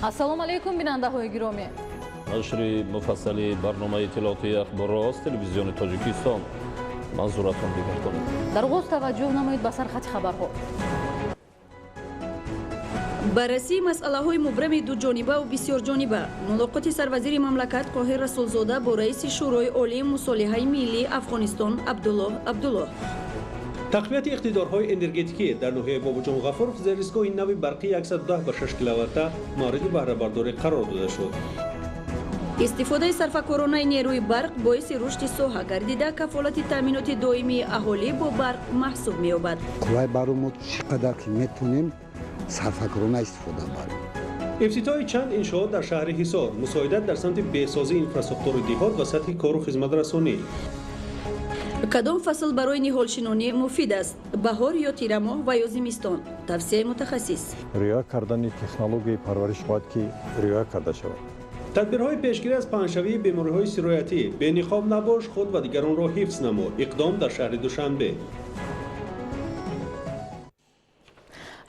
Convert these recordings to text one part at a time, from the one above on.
ассалому алайкум бинандаҳои гиромӣ. нашри муфассали барномаи иттилоотии ахборот телевизиони Тоҷикистон. манзуратон дигардонед. дар оғоз таваҷҷӯҳ намоед ба сархати хабарҳо. баррасии масъалаҳои мубрами дуҷонибаву бисёрҷониба. мулоқоти сарвазири мамлакат Қоҳир Расулзода бо раиси шӯрои олии мусолиҳаи миллии Афғонистон Абдуллоҳ Абдуллоҳ. тақвияти иқтидорҳои энергетикӣ дар ноҳияи Бобоҷон Ғафуров зер истгоҳи нави барқии 110/6 киловатта мавриди баҳрабардорӣ қарор дода шуд. истифодаи сарфакоронаи нерӯи барқ боиси рушди соҳа гардида кафолати таъминоти доимии аҳолӣ бо барқ маҳсуб меёбад. кулай баромо чӣ қадар ки метавонем сарфакорона истифода барем. ифтитоҳи чанд иншоот дар шаҳри Ҳисор, мусоидат дар самти беҳсозии инфраструктураи диҳот ва сатҳи кору хизматрасонӣ. кадом фасл барои ниҳолшинонӣ муфид аст? баҳор ё тирамоҳ ва ё зимистон? тавсияи мутахассис. риоя кардани технологияи парвариш бояд ки риоя карда шавад. тадбирҳои пешгирӣ аз паҳншавии бемориҳои сироятӣ, бениқоб набош, худ ва дигаронро ҳифз намо. иқдом дар шаҳри Душанбе.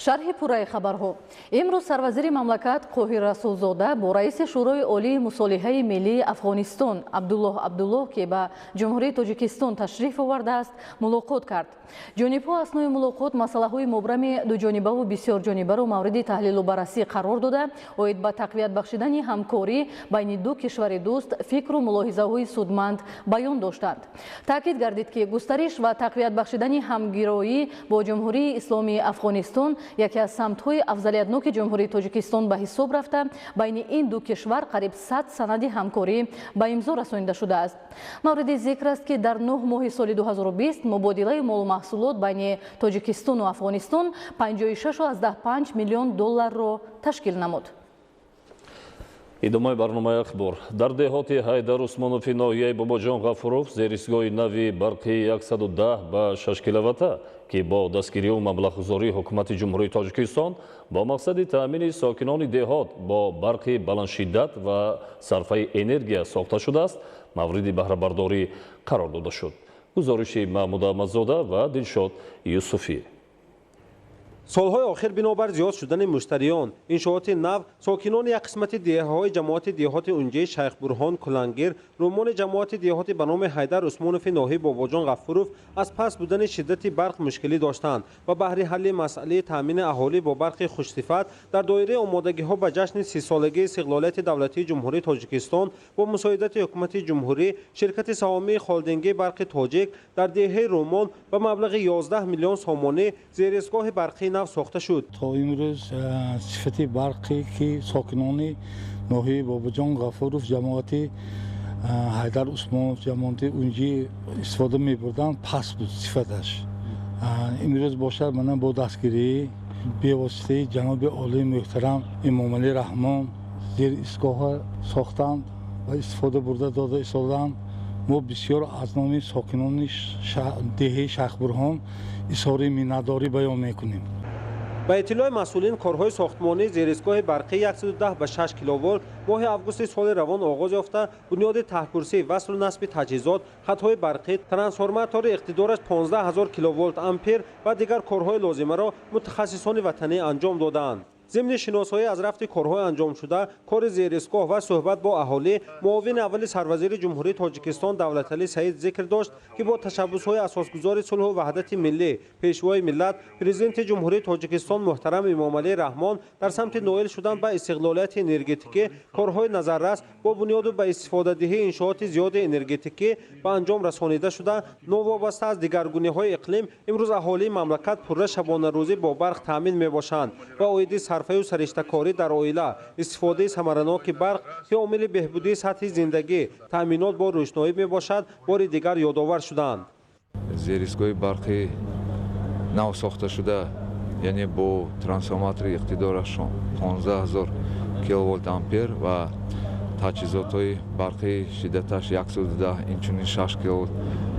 шарҳи пурраи хабарҳо. имрӯз сарвазири мамлакат Қоҳир Расулзода бо раиси шӯрои олии мусолиҳаи миллии Афғонистон Абдуллоҳ Абдуллоҳ ки ба ҷумҳурии Тоҷикистон ташриф овардааст мулоқот кард. ҷонибҳо аснои мулоқот масъалаҳои мубрами дуҷонибаву бисёрҷонибаро мавриди таҳлилу баррасӣ қарор дода оид ба тақвият бахшидани ҳамкорӣ байни ду кишвари дӯст фикру мулоҳизаҳои судманд баён доштанд. таъкид гардид ки густариш ва тақвият бахшидани ҳамгироӣ бо ҷумҳурии исломии Афғонистон яке аз самтҳои афзалиятноки ҷумҳурии Тоҷикистон ба ҳисоб рафта байни ин ду кишвар қариб 100 санади ҳамкорӣ ба имзо расонида шудааст. мавриди зикр аст ки дар 9 моҳи соли 2020 мубодилаи молу маҳсулот байни Тоҷикистону Афғонистон 56,5 миллион долларро ташкил намуд. идомаи барномаи ахбор. дар деҳоти Ҳайдар Усмонови ноҳияи Бобоҷон Ғафуров зер истгоҳи нави барқии 110/6 киловатта ки бо дастгирию маблағгузории ҳукумати ҷумҳурии Тоҷикистон бо мақсади таъмини сокинони деҳот бо барқи баландшиддат ва сарфаи энергия сохта шудааст мавриди баҳрабардорӣ қарор дода шуд. гузориши Маҳмуда Аҳмадзода ва Дилшод Юсуфӣ. солҳои охир бинобар зиёд шудани муштариён, иншооти нав, сокинони як қисмати деҳаҳои ҷамоати деҳоти Унҷаи Шайх Бурҳон Кулангир, румони ҷамоати деҳоти ба номи Ҳайдар Усмонови ноҳияи Бобоҷон Ғафуров аз пас будани шиддати барқ мушкилӣ доштанд ва баҳри ҳалли масъалаи таъмини аҳолӣ бо барқи хушсифат дар доираи омодагиҳо ба ҷашни 30-солагии истиқлолияти давлатии ҷумҳурии Тоҷикистон бо мусоидати ҳукумати ҷумҳурӣ, ширкати саҳомии холдингии барқи тоҷик дар деҳаи Румон ба маблағи 11 миллион сомонӣ зеристгоҳи барқи нав сохта шуд. то имрӯз сифати барқе ки сокинони ноҳияи Бобоҷон Ғафуров ҷамоати Ҳайдар Усмонов ҷамоати Унҷи истифода мебурданд паст буд сифаташ. имрӯз бошад мана бо дастгирии бевоситаи ҷаноби олии муҳтарам Эмомалӣ Раҳмон зер истгоҳа сохтанд ва истифода бурда дода истоданд. мо бисёр аз номи сокинони деҳаи Шайх Бурҳон изҳори миннатдорӣ баён мекунем. ба иттилои масъулин, корҳои сохтмонии зеристгоҳи барқи 110/6 киловолт моҳи августи соли равон оғоз ёфта, бунёди таҳкурсӣ, васлу насби таҷҳизот, хатҳои барқӣ, трансформатори иқтидораш 15000 киловолт ампер ва дигар корҳои лозимаро мутахассисони ватанӣ анҷом доданд. ضمن شناسایی از رفت کارهای انجام شده، کار زیرایستگاه و صحبت با اهالی، معاون اول سروزیر جمهوری تاجیکستان دولتعلی سعید ذکر داشت که با تشبس‌های اساسگزار صلح و وحدت ملی، پیشوای ملت، پرزیدنت جمهوری تاجیکستان محترم امامعلی رحمان در سمت نائل شدن به استقلالیت انرژتیکی، کارهای نظررس با بنیاد به استفاده دهی انشاءات زیاد انرژتیکی به انجام رسانیده شده، نوابسته از دیگرگونی‌های اقلیم، امروز اهالی مملکت پرره شبانه روزی با برق تامین می‌باشند و عاید صرفه و سرشته‌کاری در عائله، استفاده ثمرناک برق که عامل بهبودی سطح زندگی، تامینات با روشنایی میباشد، بار دیگر یادآور شدند. زیرایستگاه برقی نو ساخته شده، یعنی با ترانسفورماتور اقتدارش 15000 کیلوولت آمپر و تجهیزات‌های برقی شدتش 110 اینچنین 6 کیلوولت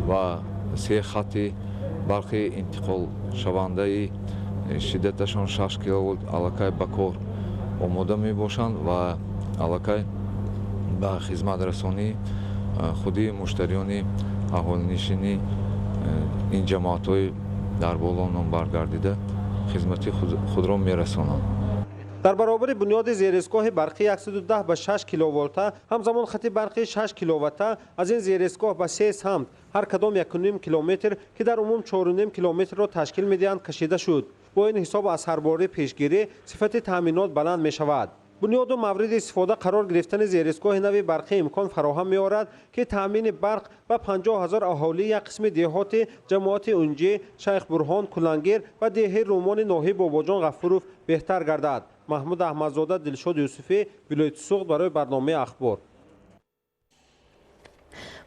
و 3 خط برقی انتقال شونده شدتشان 6 کیلوولت علاقه به کار آماده می باشند و علاقه به خدمت رسانی خودی مشتریان اهالینشینی این جماعت‌های در بالا نام برگردیده خدمت خود را می رسانند. در برابر بنیاد زیرستگاه برقی 110 به 6 کیلوولت همزمان خط برقی 6 کیلووات از این زیرستگاه به 3 سمت هر کدام 1.5 کیلومتر که در عموم 4.5 کیلومتر را تشکیل می‌دهند کشیده شد. با این حساب از هر باره پیشگیری صفت تامینات بلند می شود. بنیاد و مورد استفاده قرار گرفتن زیرستگاه نوی برقی امکان فراهم می آورد که تامین برق به 50,000 اهالی یک قسم دهات جماعت اونجی، شیخ برهان، کلنگیر و دهه رومان ناحیه باباجان غفوروف بهتر گردد. محمود احمدزاده، دلشاد یوسفی، ولایت سوغد برای برنامه اخبار.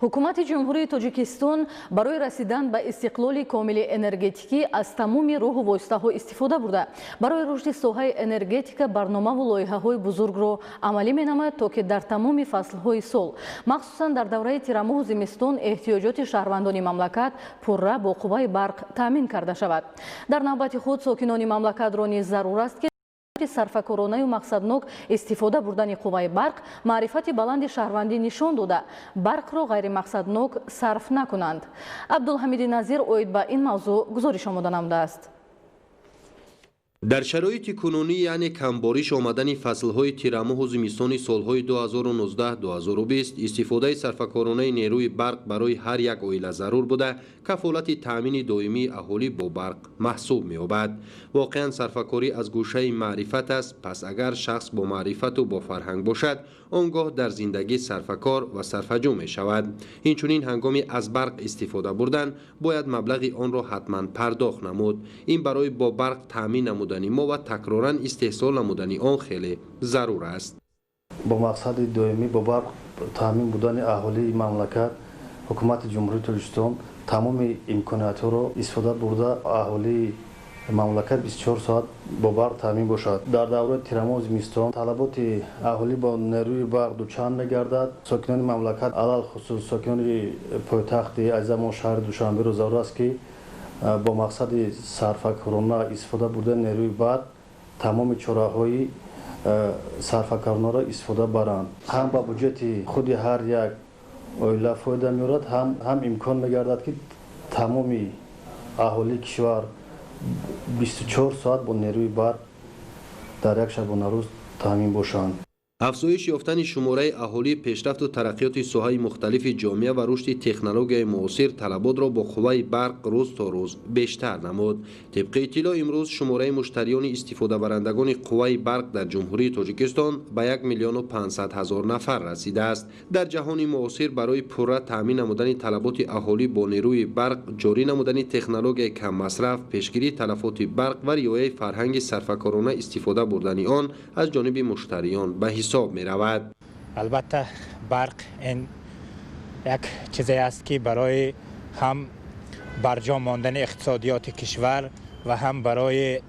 ҳукумати ҷумҳурии тоҷикистон барои расидан ба истиқлоли комили энергетикӣ аз тамоми роҳу воситаҳо истифода бурда барои рушди соҳаи энергетика барномаву лоиҳаҳои бузургро амалӣ менамояд, то ки дар тамоми фаслҳои сол, махсусан дар давраи тирамоҳу зимистон эҳтиёҷоти шаҳрвандони мамлакат пурра бо қувваи барқ таъмин карда шавад. Дар навбати худ сокинони мамлакатро низ зарур аст ки сарфакоронаю мақсаднок истифода бурдани қувваи барқ маърифати баланди шаҳрвандӣ нишон дода барқро ғайримақсаднок сарф накунанд. Абдулҳамиди Назир оид ба ин мавзӯъ гузориш омода намудааст. در شرایط کنونی یعنی کمباریش آمدن فصلهای تیرماه و زمستانی سالهای 2019-2020 استفاده صرفه‌کارانه نیروی برق برای هر یک عائله ضرور بوده کفالت تامین دائمی اهالی با برق محسوب می‌یابد. واقعا صرفه‌کاری از گوشه معرفت است، پس اگر شخص با معرفت و با فرهنگ باشد آنگاه در زندگی صرفه‌کار و صرفه‌جو می‌شود. اینچنین هنگامی از برق استفاده بردن باید مبلغ آن را حتما پرداخت نمود. این برای با برق تامین نمودنی ما و تکرارا استحصال نمودنی آن خیلی ضرور است. با مقصد دائمی با برق تامین بودن اهالی مملکت حکومت جمهوری تاجیکستان تمام امکانات را استفاده برده اهالی مملکت 24 ساعت با برق تامین باشد. در دوره تیرماه زمستان طلبات اهالی با نیروی برق دوچند می‌گردد. ساکنان مملکت علل خصوص ساکنان پایتخت عزیز ما شهر دوشنبه را ضرور است که با مقصد صرفه‌کارانه استفاده بردن نیروی برق تمام چاره‌های صرفه‌کارانه را استفاده برند. هم با بودجه خود هر یک عائله فایده می‌آورد، هم امکان می‌گردد که تمام اهالی کشور 24 ساعت با نیروی برق در یک شبانه روز تامین باشند. افزایش یافتن شماره اهالی، پیشرفت و ترقیات ساحه‌های مختلف جامعه و رشد تکنولوژی معاصر طلبات را با قوه برق روز تا روز بیشتر نمود. طبق اطلاع امروز شماره مشتریان استفاده برندگان قوه برق در جمهوری تاجیکستان به 1,500,000 نفر رسیده است. در جهان معاصر برای پوره تامین نمودن طلبات اهالی با نیروی برق، جاری نمودن تکنولوژی کم مصرف، پیشگیری تلفات برق و رعایت فرهنگ صرفه‌کارانه استفاده بردن آن از جانب مشتریان به حساب می رود. البته برق این یک چیزی است که برای هم برجا ماندن اقتصادیات کشور و هم برای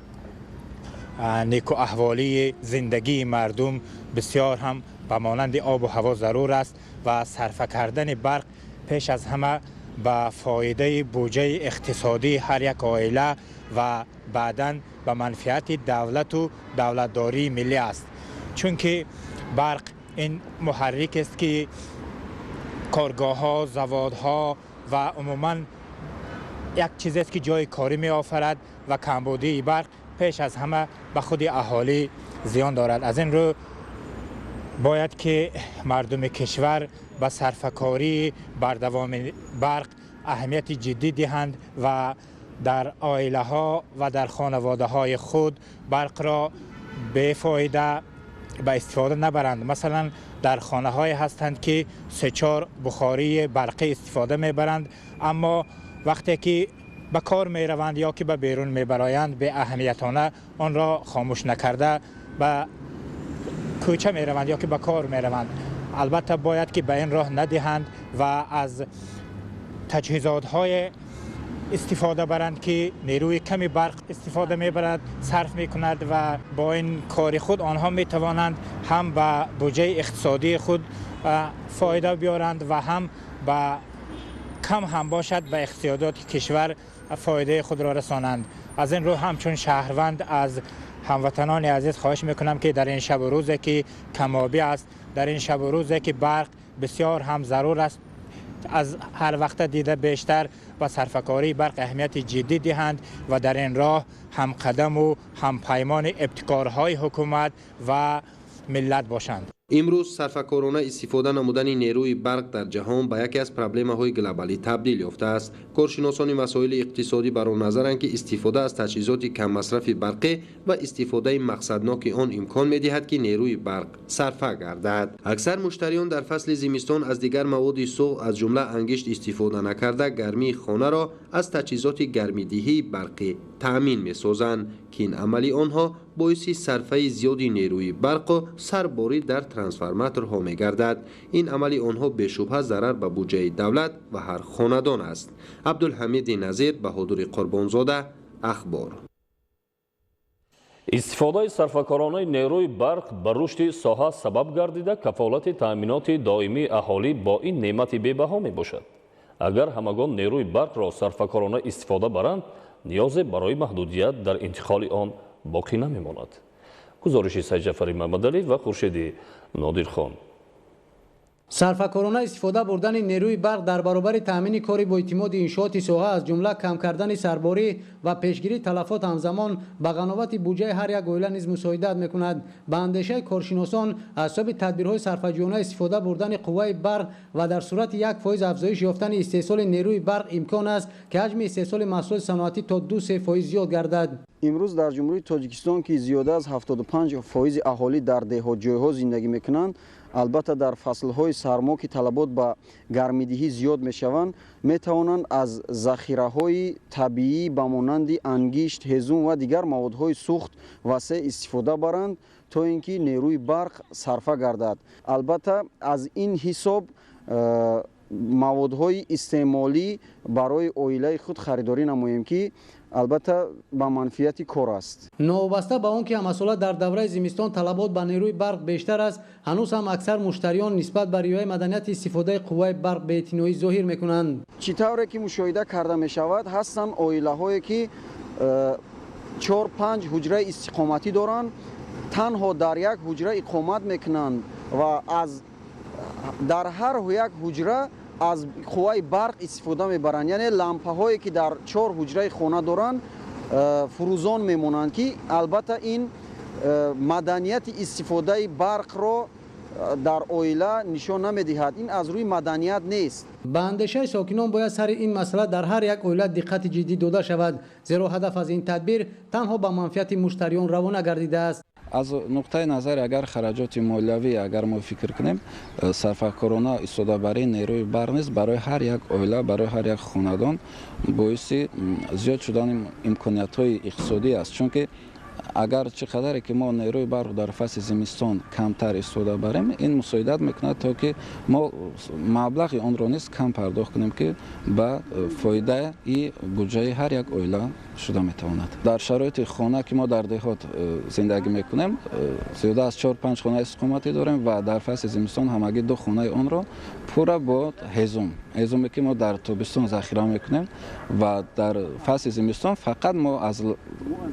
نیکو احوالی زندگی مردم بسیار هم به مانند آب و هوا ضرور است و صرف کردن برق پیش از همه به فایده بودجه اقتصادی هر یک عائله و بعداً به منفعت دولت و دولتداری ملی است. چون که برق این محرک است که کارگاه‌ها، زوادها و عموماً یک چیزی است که جای کاری می آفرد و کمبودی برق پیش از همه به خود اهالی زیان دارد. از این رو باید که مردم کشور به صرفه‌کاری بردوام برق اهمیت جدی دهند و در عائله ها و در خانواده های خود برق را به فایده به استفاده نبرند. مثلا در خانه های هستند که 3-4 بخاری برقی استفاده میبرند، اما وقتی که به کار می روند یا که به بیرون می برایند به اهمیتانه آن را خاموش نکرده به کوچه می روند یا که به کار می روند. البته باید که به این راه ندهند و از تجهیزات های استفاده برند که نیروی کمی برق استفاده میبرد، صرف میکند و با این کار خود آنها میتوانند هم به بودجه اقتصادی خود فایده بیارند و هم به کم هم باشد به اقتصادیات کشور فایده خود را رسانند. از این رو همچون شهروند از هموطنان عزیز خواهش میکنم که در این شب و روزی که کمابی است، در این شب و روزی که برق بسیار هم ضرور است از هر وقت دیده بیشتر و صرفه‌کاری برق اهمیت جدی دهند و در این راه هم قدم و هم پیمان ابتکارهای حکومت و ملت باشند. امروز صرفه‌کارانه استفاده نمودن نیروی برق در جهان به یکی از پرابلم‌های گلوبالی تبدیل یافته است. کارشناسان مسائل اقتصادی بر آن نظرند که استفاده از تجهیزات کم مصرف برقی و استفاده مقصدناک آن امکان می‌دهد که نیروی برق صرفه گردد. اکثر مشتریان در فصل زمستان از دیگر مواد سوخت از جمله انگشت استفاده نکرده گرمی خانه را از تجهیزات گرمیدهی برقی تأمین می‌سازند که این عملی آنها باعث صرفه زیادی نیروی برق و سرباری در ترانسفورماتورها می‌گردد. این عملی آنها بشبهه ضرر به بودجه دولت و هر خاندان است. عبدالحمید نظیر، بهادر قربانزاده، اخبار. استفاده صرفه‌کارانه نیروی برق بر رشد ساحه سبب گردیده کفالت تأمینات دائمی اهالی با این نعمت بی‌بها میباشد. اگر همگان نیروی برق را صرفه‌کارانه استفاده برند، نیاز برای محدودیت در انتقال آن باقی نمیماند. گزارش سید جعفری محمدعلی و خورشید نادرخان. صرفه‌کارانه استفاده بردن نیروی برق در برابر تامین کاری با اعتماد انشاءات ساحه از جمله کم کردن سرباری و پیشگیری تلفات همزمان به قناعت بودجه هر یک عائله نیز مساعدت میکند. به اندیشه کارشناسان اسباب تدبیرهای صرفه‌جویانه استفاده بردن قوه برق و در صورت 1% افزایش یافتن استحصال نیروی برق امکان است که حجم استحصال محصول صنعتی تا 2-3% زیاد گردد. امروز در جمهوری تاجیکستان که زیاده از 75% اهالی در دهات جایها زندگی میکنند، البته در فصلهای سرما که طلبات به گرمیدهی زیاد میشوند، میتوانند از ذخیره‌های طبیعی به مانند انگشت، هزوم و دیگر موادهای سوخت وسیع استفاده برند تا اینکه نیروی برق صرفه گردد. البته از این حساب موادهای استعمالی برای عائله خود خریداری نماییم که البته با منفیت کار است. نوبسته به آنکه مسئولات در دوره زمستان طلبات به نیروی برق بیشتر است، هنوز هم اکثر مشتریان نسبت به ریای مدنیت استفاده قوه برق به اعتنایی ظاهر میکنند. چطوری که مشاهده کرده می شود هستند عائله هایی که 4-5 حجره استقامتی دارند، تنها در یک حجره اقامت میکنند و از در هر یک حجره از قوه برق استفاده میبرند. یعنی لامپه هایی که در 4 حجره خانه دارند فروزان میمونند که البته این مدنیت استفاده برق را در عائله نشان نمیدهد. این از روی مدنیت نیست. به اندیشه ساکنان باید سر این مسئله در هر یک عائله دقت جدی داده شود، زیرا هدف از این تدبیر تنها به منفعت مشتریان روانه گردیده است. از نقطه نظر اگر خراجات مالیوی اگر ما فکر کنیم، صرفه‌کارانه استفاده برای نیروی برق نیز برای هر یک عائله، برای هر یک خاندان باعث زیاد شدن امکانیت‌های اقتصادی است. چون که اگر چقدر که ما نیروی برق در فصل زمستان کمتر استفاده بریم، این مساعدت میکند تا که ما مبلغ آن را نیز کم پرداخت کنیم که به فایده ای بودجه هر یک عائله شده میتواند. در شرایط خانه که ما در دهات زندگی میکنیم، زیاده از 4-5 خانه استقامتی داریم و در فصل زمستان همگی 2 خانه آن را پورا با هزومی که ما در تابستان ذخیره میکنیم و در فصل زمستان فقط ما از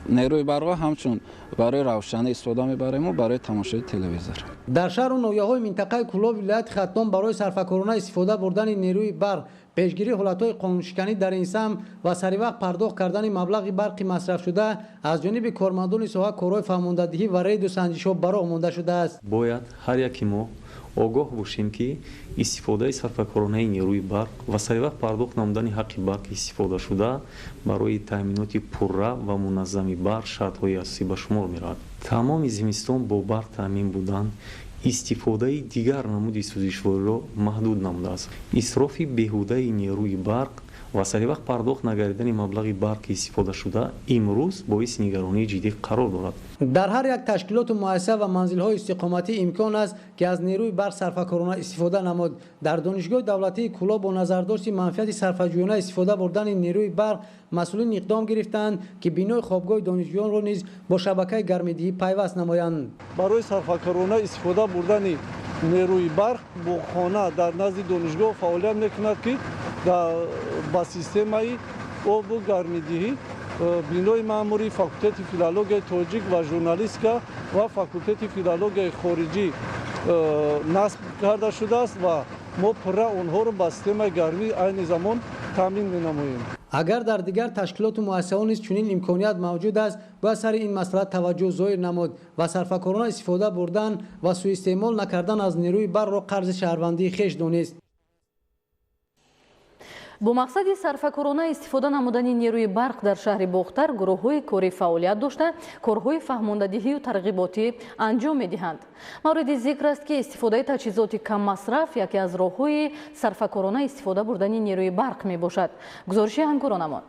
نیروی برق همچون برای روشنی استفاده میبریم و برای تماشای تلویزیون. در شهر و ناحیه‌های منطقه کلاب ولایت ختام برای صرفه‌کارانه استفاده بردن نیروی برق، پیشگیری حالت‌های قانونشکنی در این سم و سری وقت پرداخت کردن مبلغ برقی مصرف شده از جانب کارمندان ساحه کارهای فرماندهی و رید و سنجش‌ها برآ مانده شده است. باید هر یکی ما آگاه باشیم که استفاده صرفه‌کارانه نیروی برق و سری وقت پرداخت نمودن حق برق استفاده شده برای تامینات پرره و منظم برق شرط‌های اساسی به شمار می‌رود. تمام زمستان با برق تامین بودن استفاده دیگر نمود سوزشواری را محدود نموده است. اسراف بیهوده نیروی برق و سری وقت پرداخت نگردیدن مبلغ برق استفاده شده امروز باعث نگرانی جدی قرار دارد. در هر یک تشکیلات و مؤسسه و منزل‌های استقامتی امکان است که از نیروی برق صرفه‌کارانه استفاده نمود. در دانشگاه دولتی کلاب با نظرداشت منفعت صرفه‌جویانه استفاده بردن نیروی برق مسئولین اقدام گرفتند که بینای خوابگاه دانشجویان را نیز با شبکه گرمیدهی پیوست نمایند. برای صرفه‌کارانه استفاده بردن نیروی برق با خانه در نزد دانشگاه فعالیت میکند که با سیستم آب و گرمیدهی بینای معمولی فاکولته فیلولوژی تاجیک و ژورنالیستیکا و فاکولته فیلولوژی خارجی نصب کرده شده است و мо пурра онҳоро ба системаи гармӣ айни замон таъмин менамоем. агар дар дигар ташкилоту муассисаҳо низ чунин имконият мавҷуд аст бояд сари ин масъала таваҷҷӯҳ зоҳир намуд ва сарфакорона истифода бурдан ва суистеъмол накардан аз нерӯи барқро қарзи шаҳрвандии хеш донист. бо мақсади сарфакорона истифода намудани нерӯи барқ дар шаҳри бохтар гурӯҳҳои корӣ фаъолият дошта корҳои фаҳмондадиҳию тарғиботӣ анҷом медиҳанд. мавриди зикр аст ки истифодаи таҷҳизоти каммасраф яке аз роҳҳои сарфакорона истифода бурдани нерӯи барқ мебошад. гузориши ҳамкоронамон.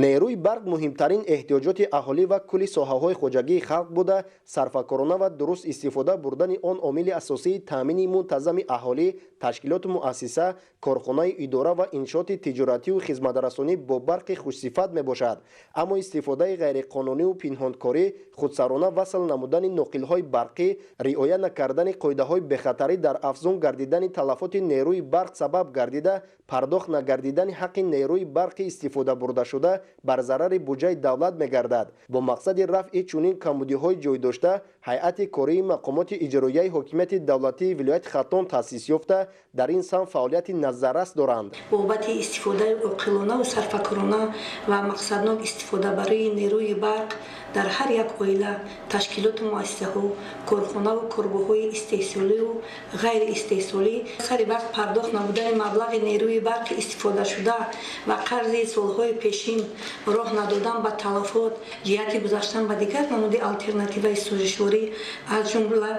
нерӯи барқ муҳимтарин эҳтиёҷоти аҳолӣ ва кулли соҳаҳои хоҷагии халқ буда сарфакорона ва дуруст истифода бурдани он омили асосии таъмини мунтазами аҳолӣ, ташкилоту муассиса, корхонаи идора ва иншооти тиҷоратию хизматрасонӣ бо барқи хушсифат мебошад. аммо истифодаи ғайриқонуниву пинҳонкорӣ, худсарона васл намудани ноқилҳои барқӣ, риоя накардани қоидаҳои бехатарӣ дар афзун гардидани талафоти нерӯи барқ сабаб гардида пардохт нагардидани ҳаққи нерӯи барқи истифода бурдашуда бар зарари буҷаи давлат мегардад. бо мақсади рафъи чунин камбудиҳои ҷойдошта ҳайати кории мақомоти иҷроияи ҳокимияти давлатии вилояти Хатон таъсис ёфта дар ин самт фаъолияти назаррас доранд. бобати истифодаи оқилонаву сарфакорона ва мақсаднок истифода барои нерӯи барқ дар ҳар як оила, ташкилоту муассисаҳо, корхонаву коргоҳҳои истеҳсоливу ғайриистеҳсолӣ сари вақт пардохт намудани маблағи нерӯи барқи истифодашуда ва қарзи солҳои пешин роҳ надодан ба талафот ҷиҳати гузаштан ба дигар намуди алтернативаи сӯзишворӣ аз ҷумла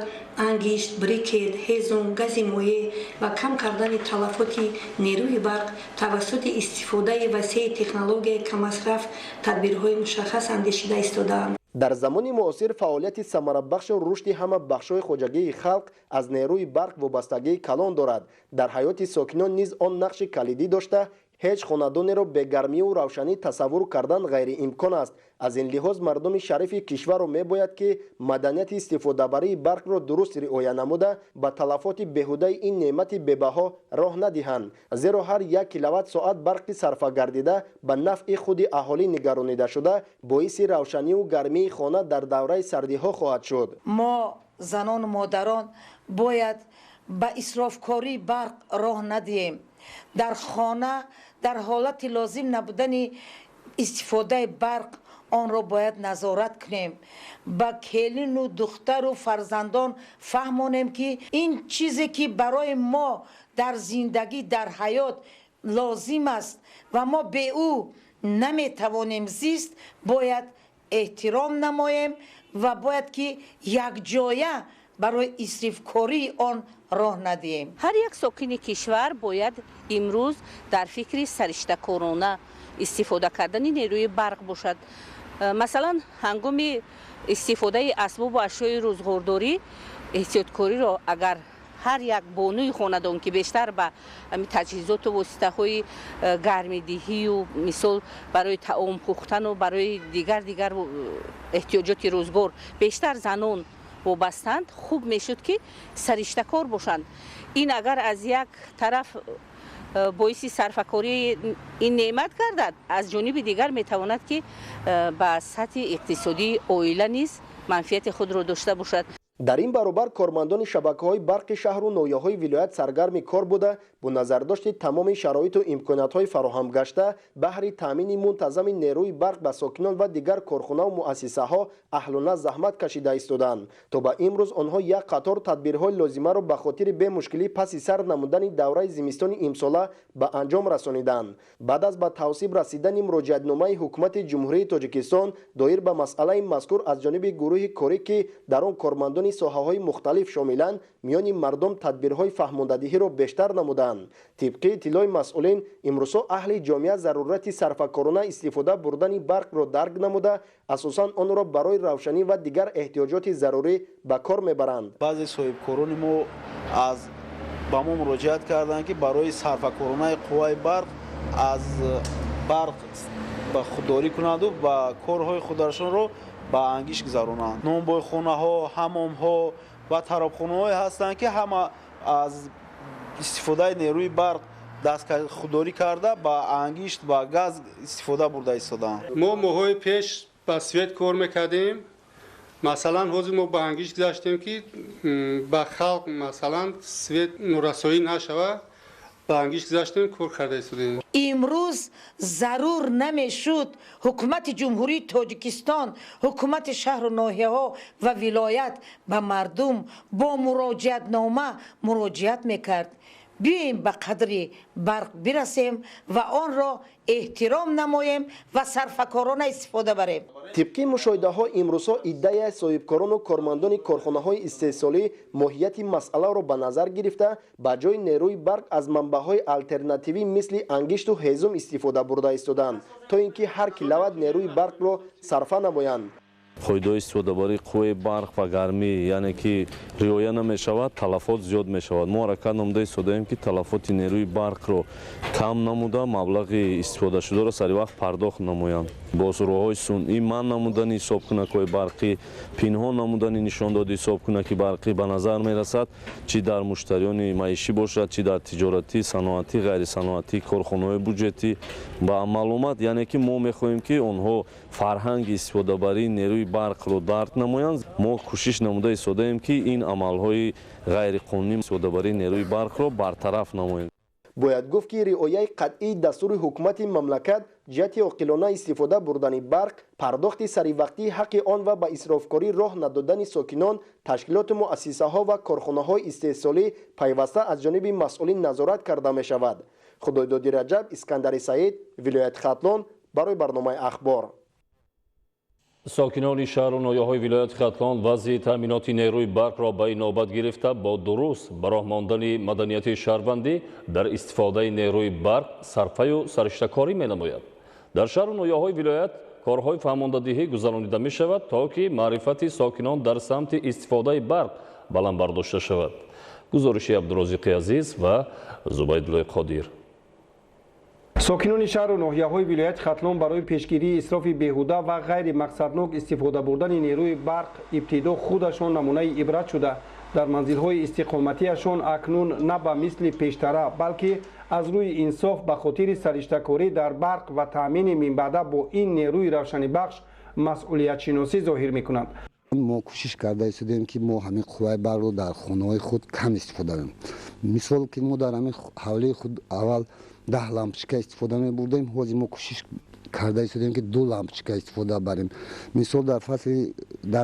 ангишт, брикет, ҳезум, гази моеъ ва кам кардани талафоти нерӯи барқ тавассути истифодаи васеъи технологияи камасраф тадбирҳои мушаххас андешида истодаанд. дар замони муосир фаъолияти самарабахшу рушди ҳама бахшҳои хоҷагии халқ аз нерӯи барқ вобастагии калон дорад. дар ҳаёти сокинон низ он нақши калидӣ дошта ҳеҷ хонадонеро бегармию равшанӣ тасаввур кардан ғайриимкон аст. аз ин лиҳоз мардуми шарифи кишварро мебояд ки маданияти истифодабарии барқро дуруст риоя намуда ба талафоти беҳудаи ин неъмати бебаҳо роҳ надиҳанд, зеро ҳар 1 киловатт-соат барқи сарфа гардида ба нафъи худи аҳолӣ нигаронида шуда боиси равшанию гармии хона дар давраи сардиҳо хоҳад шуд. мо занону модарон бояд ба исрофкории барқ роҳ надиҳем. дар хона дар ҳолати лозим набудани истифодаи барқ онро бояд назорат кунем. ба келину духтару фарзандон фаҳмонем ки ин чизе ки барои мо дар зиндагӣ дар ҳаёт лозим аст ва мо бе ӯ наметавонем зист, бояд эҳтиром намоем ва бояд ки якҷоя барои исрифкории он роҳ надиҳем. ҳар як сокини кишвар бояд имрӯз дар фикри сариштакорона истифода кардани нерӯи барқ бошад. масалан ҳангоми истифодаи асбобу ашёи рӯзгордорӣ эҳтиёткориро агар ҳар як бонуи хонадон ки бештар ба таҷҳизоту воситаҳои гармидиҳию мисол барои таом пухтану барои дигар эҳтиёҷоти рӯзгор бештар занон вобастанд, хуб мешуд ки сариштакор бошанд. ин агар аз як тараф боиси сарфакории ин неъмат гардад, аз ҷониби дигар метавонад ки ба сатҳи иқтисодии оила низ манфиати худро дошта бошад. дар ин баробар кормандони шабакаҳои барқи шаҳру ноҳияҳои вилоят саргарми кор буда бо назардошти тамоми шароиту имкониятҳои фароҳам гашта баҳри таъмини мунтазами нерӯи барқ ба сокинон ва дигар корхонаву муассисаҳо аҳлуна заҳмат кашида истоданд. то ба имрӯз онҳо як қатор тадбирҳои лозимаро ба хотири бемушкилӣ паси сар намудани давраи зимистони имсола ба анҷом расониданд. баъд аз ба тавсиб расидани муроҷиатномаи ҳукумати ҷумҳурии Тоҷикистон доир ба масъалаи мазкур аз ҷониби гурӯҳи корӣ ки дар он кормандони соҳаҳои мухталиф шомиланд, миёни мардум тадбирҳои фаҳмондадиҳиро бештар намуданд. тибқи иттилои масъулин, имрӯзҳо аҳли ҷомеа зарурати сарфакорона истифода бурдани барқро дарк намуда, асосан онро барои равшанӣ ва дигар эҳтиёҷоти зарурӣ ба кор мебаранд. баъзе соҳибкорони мо ба мо муроҷиат карданд ки барои сарфакоронаи қувваи барқ аз барқ ба худдорӣ кунанду ба корҳои хударашонро ба ангиш гузаронанд. нонбойхонаҳо, ҳамомҳо ва тарабхонаҳое ҳастанд ки ҳама аз истифодаи нерӯи барқ дастхуддорӣ карда ба ангишт ба газ истифода бурда истодаанд. мо моҳои пеш ба свет кор мекардем مثلا حوزی ما با انگیش گذاشتیم که با خلق مثلا سویت نورسایی نشوه با انگیش گذاشتیم کار کرده سودیم. امروز ضرور نمیشد حکومت جمهوری تاجیکستان، حکومت شهر و ناحیه ها و ولایت به مردم با مراجعت نامه مراجعت میکرد. بیاییم به قدر برق برسیم و آن را احترام نماییم و صرفه‌کارانه استفاده بریم. طبقی مشاهده ها امروزها ایده صاحبکاران و کارمندان کارخانه های استحصالی ماهیت مسئله را به نظر گرفته با جای نیروی برق از منبع های الटरनेटिوی مثل انگشت و هیزم استفاده برده ایستادند تا اینکه هر کیلووات نیروی برق را صرفه نمایند. қоидаи истифодабарии қувваи барқ ва гармӣ яъне ки риоя намешавад, талафот зиёд мешавад. мо ҳаракат намуда истодаем ки талафоти нерӯи барқро кам намуда маблағи истифодашударо сари вақт пардохт намоянд. бо роҳҳои сунъӣ манъ намудани ҳисобкунакҳои барқӣ, пинҳон намудани нишондоди ҳисобкунаки барқӣ ба назар мерасад, чӣ дар муштариёни маишӣ бошад, чӣ дар тиҷоратӣ, саноатӣ, ғайрисаноатӣ, корхонаҳои буҷетӣ. ба маълумат яъне ки мо мехоҳем ки онҳо фарҳанги истифодабарии нерӯи барқро дарк намоянд. мо кӯшиш намуда истодаем ки ин амалҳои ғайриқонунӣ истифодабарии нерӯи барқро бартараф намоем. бояд гуфт ки риояи қатъии дастури ҳукумати мамлакат ҷиҳати оқилона истифода бурдани барқ, пардохти саривақтии ҳаққи он ва ба исрофкорӣ роҳ надодани сокинон, ташкилоти муассисаҳо ва корхонаҳои истеҳсолӣ пайваста аз ҷониби масъулин назорат карда мешавад. худойдоди раҷаб, искандари саид, вилояти хатлон, барои барномаи ахбор. сокинони шаҳру ноҳияҳои вилояти хатлон вазъи таъминоти нерӯи барқро ба инобат гирифта бо дуруст ба роҳ мондани маданияти шаҳрвандӣ дар истифодаи нерӯи барқ сарфаю сариштакорӣ менамояд. дар шаҳру ноҳияҳои вилоят корҳои фаҳмондадиҳӣ гузаронида мешавад то ки маърифати сокинон дар самти истифодаи барқ баланд бардошта шавад. гузориши абдурозиқи азиз ва зубайдуллои қодир. сокинони шаҳру ноҳияҳои вилояти хатлон барои пешгирии исрофи беҳуда ва ғайри мақсаднок истифода бурдани нерӯи барқ ибтидо худашон намунаи ибрат шуда дар манзилҳои истиқоматиашон акнун на ба мисли пештара балки аз рӯи инсоф ба хотири сариштакорӣ дар барқ ва таъмини минбаъда бо ин нерӯи равшанибахш масъулиятшиносӣ зоҳир мекунанд. мо кӯшиш карда истодем ки мо ҳамин қувваи барқро дар хонаҳои худ кам истифода барем. мисол ки мо дар ҳамин ҳавлии худ аввал 10 лампочка истифода мебурдем, ҳозир мо кӯшиш карда истодем ки 2 лампочка истифода барем. мисол дар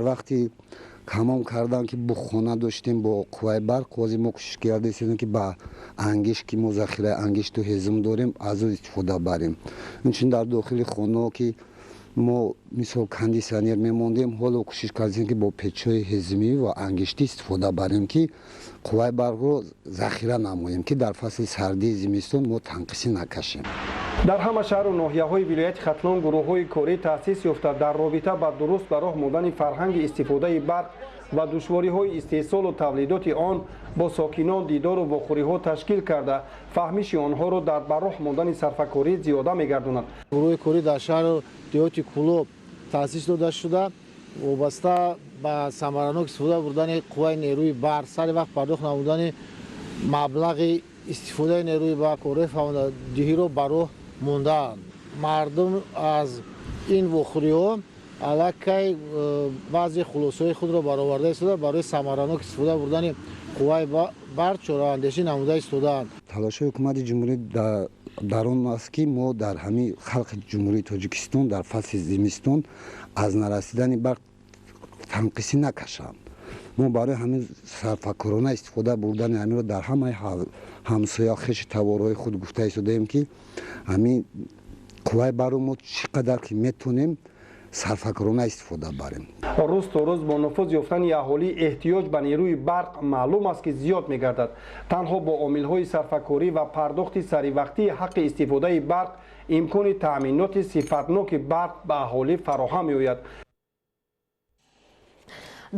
вақти камом кардан ки бо хона доштем бо қувваи барқ, ҳозир мо кӯшиш карда истодем ки ба ангиш ки мо захираи ангишту ҳезм дорем аз он истифода барем. инчунин дар дохили хонаҳо ки мо мисол кондитсионер мемондем, ҳоло кӯшиш кардем ки бо печҳои ҳезмӣ ва ангишти истифода барем ки қувваи барқро захира намоем ки дар фасли сардии зимистон мо танқисӣ накашем. дар ҳама шаҳру ноҳияҳои вилояти хатлон гурӯҳҳои корӣ таъсис ёфта дар робита ба дуруст ба роҳ мондани фарҳанги истифодаи барқ ва душвориҳои истеҳсолу тавлидоти он бо сокинон дидору вохӯриҳо ташкил карда фаҳмиши онҳоро дар ба роҳ мондани сарфакорӣ зиёда мегардонад. гурӯҳи корӣ дар шаҳру диҳоти кӯлоб таъсис дода шуда вобаста ба самаранок истифода бурдани қувваи нерӯи барқ, сари вақт пардохт намудани маблағи истифодаи нерӯи барқ, корҳои фаҳмондадиҳиро ба роҳ мондаанд. мардум аз ин вохӯриҳо аллакай баъзе хулосаҳои худро бароварда истода барои самаранок истифода бурдани қувваи барқ чораандешӣ намуда истодаанд. талошҳои ҳукумати ҷумҳурӣ дар он аст ки мо дар ҳамин халқи ҷумҳурии тоҷикистон дар фасли зимистон аз нарасидани барқ танқисӣ накашанд. мо барои ҳамин сарфакорона истифода бурдани ҳаминро дар ҳамаи ҳамсоя хеши таворҳои худ гуфта истодаем ки ҳамин қувваи барқро мо чӣ қадар ки метонем сарфакорона истифода барем. рӯз то рӯз бо нуфуз ёфтани аҳолӣ эҳтиёҷ ба нерӯи барқ маълум аст ки зиёд мегардад. танҳо бо омилҳои сарфакорӣ ва пардохти саривақтии ҳаққи истифодаи барқ имкони таъминоти сифатноки барқ ба аҳолӣ фароҳам меояд.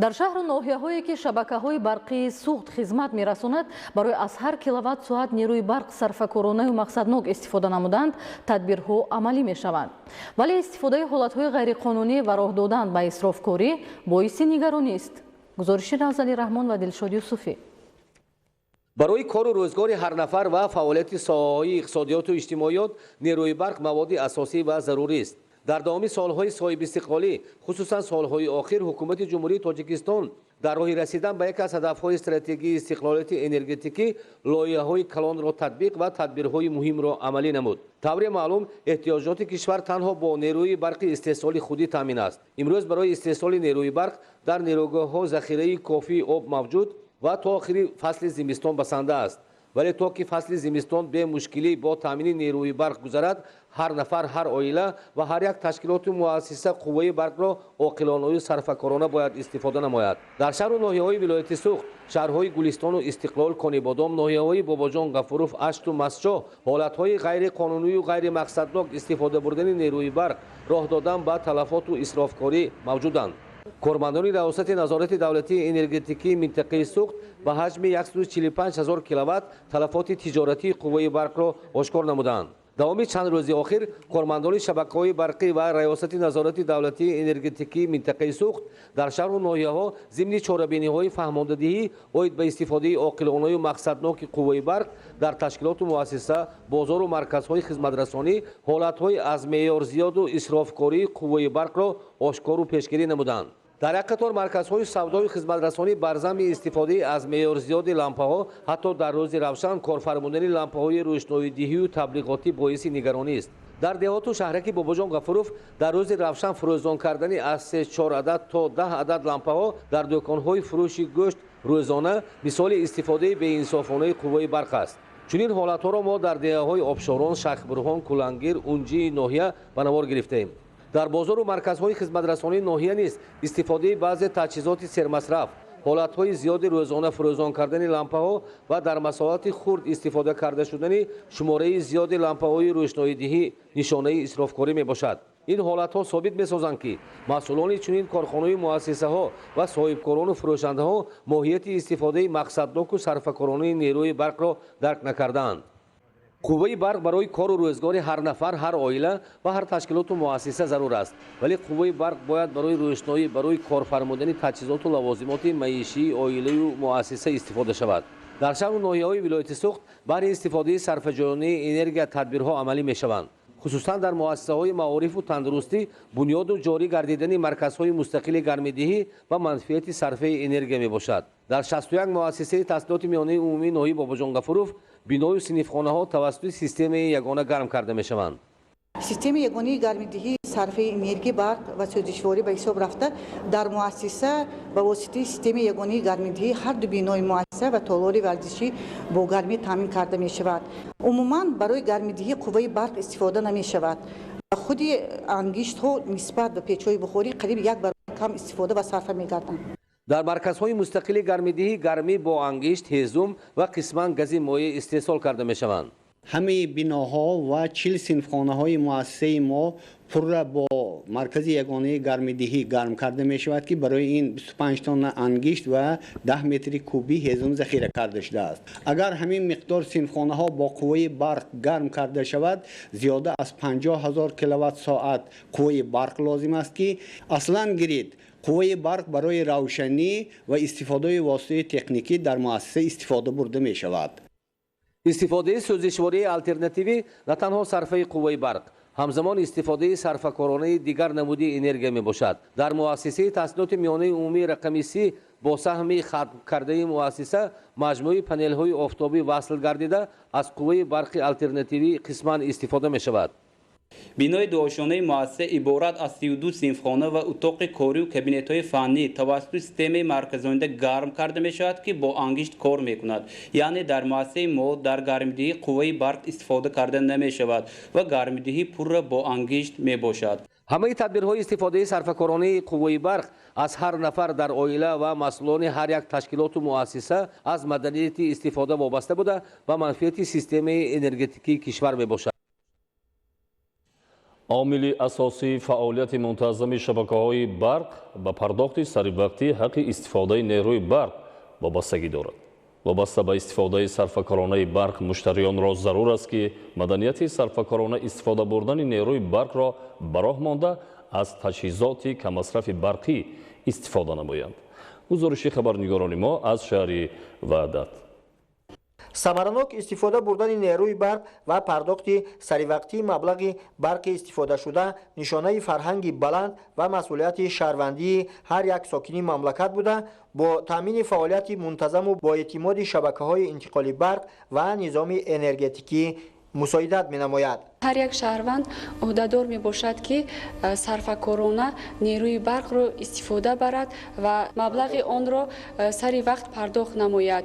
дар шаҳру ноҳияҳое ки шабакаҳои барқии суғд хизмат мерасонад, барои аз ҳар киловатт-соат нерӯи барқ сарфакоронаю мақсаднок истифода намуданд, тадбирҳо амалӣ мешаванд. вале истифодаи ҳолатҳои ғайриқонунӣ ва роҳ додан ба исрофкорӣ боиси нигаронист. гузориши Равзали Раҳмон ва Дилшод Юсуфӣ. барои кору рӯзгори ҳар нафар ва фаъолияти соҳаҳои иқтисодиёту иҷтимоиёт нерӯи барқ маводи асосӣ ва зарурист. در دامی سالهای صاحب استقلالی خصوصا سالهای آخر حکومت جمهوری تاجیکستان در راه رسیدن به یک از هدفهای استراتژی استقلالیت انرژتیکی لایحه‌های کلان را تطبیق و تدبیرهای مهم را عملی نمود. طور معلوم احتیاجات کشور تنها با نیروی برق استحصال خودی تامین است. امروز برای استحصال نیروی برق در نیروگاه‌ها ذخیره کافی آب موجود و تا آخر فصل زمستان بسنده است. ولی تا که فصل زمستان به مشکلی با تامین نیروی برق گذرد، هر نفر، هر عائله و هر یک تشکیلات و مؤسسه قوه برق را عاقلانه و صرفه‌کارانه باید استفاده نماید. در شهر و ناحیه‌های ولایت سوخت، شهرهای گلستان و استقلال، کانیبادام، ناحیه‌های باباجان، غفروف، اشت و مسجد، حالت‌های غیر قانونی و غیر مقصدناک استفاده بردن نیروی برق راه دادن به تلفات و اسرافکاری موجودند. کارمندان ریاست نظارت دولتی انرژتیکی منطقه سوخت به حجم 145,000 کیلووات تلفات تجارتی قوه برق را آشکار نمودند. داومی چند روز آخر کارمندان شبکه‌های برقی و ریاست نظارت دولتی انرژتیکی منطقه سوخت در شهر و ناحیه‌ها ضمن چاره‌بینی‌های فهماندهی باید به استفاده عاقلانه و مقصدناک قوه برق در تشکیلات و مؤسسه، بازار و مرکزهای خدمت‌رسانی حالت‌های از معیار زیاد و اسرافکاری قوه برق را آشکار و پیشگیری نمودند. در یک قطار مرکزهای سودا و خدمت‌رسانی بر ضمن استفاده از معیار زیاد لامپه‌ها حتی در روز روشن کارفرمودن لامپه‌های روشنایی‌دهی و تبلیغاتی باعث نگرانی است. در دهات و شهرک باباجان غفروف در روز روشن فروزان کردن از 3-4 عدد تا 10 عدد لامپه‌ها در دکان‌های فروش گوشت روزانه مثال استفاده بی‌انصافانه قوه برق است. چنین حالت‌ها را ما در دهه‌های آبشاران، شخبرهان، کلانگیر، اونجی ناحیه به نمار گرفتیم. در بازار و مرکزهای خدمت‌رسانی ناحیه نیز استفاده بعضی تجهیزات سرمصرف، حالت‌های زیاد روزانه فروزان کردن لامپه‌ها و در مساحت خرد استفاده کرده شدن شماره زیاد لامپه‌های روشنایی‌دهی نشانه اسرافکاری میباشد. این حالت‌ها ثابت می‌سازند که مسئولان چنین کارخانه‌های مؤسسه‌ها و صاحبکاران و فروشنده‌ها ماهیت استفاده مقصدناک و صرفه‌کارانه نیروی برق را درک نکردند. قوه برق برای کار و روزگار هر نفر، هر عائله و هر تشکیلات و مؤسسه ضرور است، ولی قوه برق باید برای روشنایی، برای کار فرمودن تجهیزات و لوازمات معیشی عائله و مؤسسه استفاده شود. در شهر و ناحیه‌های ولایت سوخت برای استفاده صرفه‌جویانه انرژی تدبیرها عملی می‌شوند. خصوصا در مؤسسه‌های معارف و تندرستی بنیاد و جاری گردیدن مرکزهای مستقل گرم‌دهی و منفعت صرفه انرژی میباشد. در 61 مؤسسه تسهیلات میانه عمومی ناحیه باباجان غفروف بینای و صنفخانه‌ها توسط سیستم یگانه گرم کرده میشوند. سیستم یگانه گرم‌دهی صرفه انرژی برق و سوزشواری به حساب رفته در مؤسسه به واسطه سیستم یگانه گرم‌دهی هر دو بینای مؤسسه و تالار ورزشی با گرمی تامین کرده می شود. عموما برای گرم‌دهی قوه برق استفاده نمی شود. خود انگشت ها نسبت به پیچ‌های بخاری قریب 1 برابر کم استفاده و صرفه می گردند. در مرکزهای مستقل گرم‌دهی گرمی با انگشت، هیزم و قسما گاز مایع استحصال کرده می شوند. همه بناها و 40 صنفخانه‌های مؤسسه ما پر با مرکز یگانه گرم‌دهی گرم کرده می شود که برای این 25 تن انگشت و 10 متر کوبی هیزم ذخیره کرده شده است. اگر همین مقدار صنفخانه‌ها با قوه برق گرم کرده شود، زیاده از 50,000 کیلووات ساعت قوه برق لازم است که اصلاً گرید قوه برق برای روشنی و استفاده واسطه تکنیکی در مؤسسه استفاده برده می شود. استفاده سوزشواری الترناتیوی نه تنها صرفه قوه برق، همزمان استفاده صرفه‌کارانه دیگر نمودی انرژی می باشد. در مؤسسه تسهیلات میانه عمومی رقم 30 با سهم ختم کرده مؤسسه مجموعه پنل‌های آفتابی وصل گردیده از قوه برق الترناتیوی قسما استفاده می شود. بینای دوآشانه مؤسسه عبارت از 32 صنفخانه و اتاق کاری و کابینت‌های فنی توسط سیستم مرکزانده گرم کرده می شود که با انگشت کار می کند. یعنی در مؤسسه ما در گرم‌دهی قوه برق استفاده کرده نمی شود و گرم‌دهی پر با انگشت می باشد. همه تدبیرهای استفاده صرفه‌کارانه قوه برق از هر نفر در عائله و مسئولان هر یک تشکیلات و مؤسسه از مدنیت استفاده وابسته بوده و منفعت سیستم انرژتیکی کشور می باشد. عامل اساسی فعالیت منتظم شبکه‌های برق به پرداخت سریع‌وقتی حق استفاده نیروی برق وابستگی دارد. وابسته به استفاده صرفه‌کارانه برق مشتریان را ضرور است که مدنیت صرفه‌کارانه استفاده بردن نیروی برق را به راه مانده از تجهیزات کم مصرف برقی استفاده نمایند. گزارش خبرنگاران ما از شهر وحدت. самаранок истифода бурдани нерӯи барқ ва пардохти саривақтии маблағи барқи истифодашуда нишонаи фарҳанги баланд ва масъулияти шаҳрвандии ҳар як сокини мамлакат буда бо таъмини фаъолияти мунтазаму боэътимоди шабакаҳои интиқоли барқ ва низоми энергетикӣ мусоидат менамояд. ҳар як шаҳрванд ӯҳдадор мебошад ки сарфакорона нерӯи барқро истифода барад ва маблағи онро сари вақт пардохт намояд.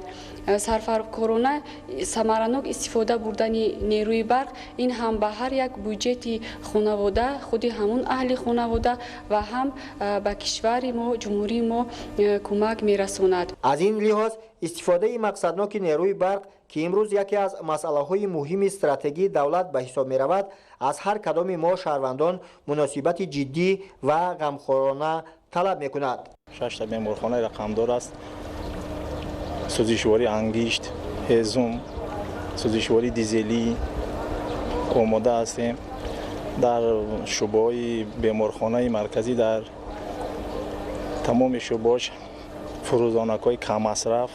Сарфакорона самаранок истифода бурдани нерӯи барқ ин ҳам ба ҳар як бюджети хонавода худи ҳамун аҳли хонавода ва ҳам ба кишвари мо ҷумҳурии мо кӯмак мерасонад. аз ин лиҳоз истифодаи мақсадноки нерӯи барқ ки имрӯз яке аз масъалаҳои муҳими стратегии давлат ба ҳисоб меравад, аз ҳар кадоми мо шаҳрвандон муносибати ҷиддӣ ва ғамхорона талаб мекунад. 6 меморхонаи рақамдор аст. сӯзишворӣ ангишт, ҳезум, сӯзишворӣ дизелӣ омода ҳастем. дар шӯъбаҳои беморхонаи марказӣ дар тамоми шӯъбаҳош фурӯзонакҳои камасраф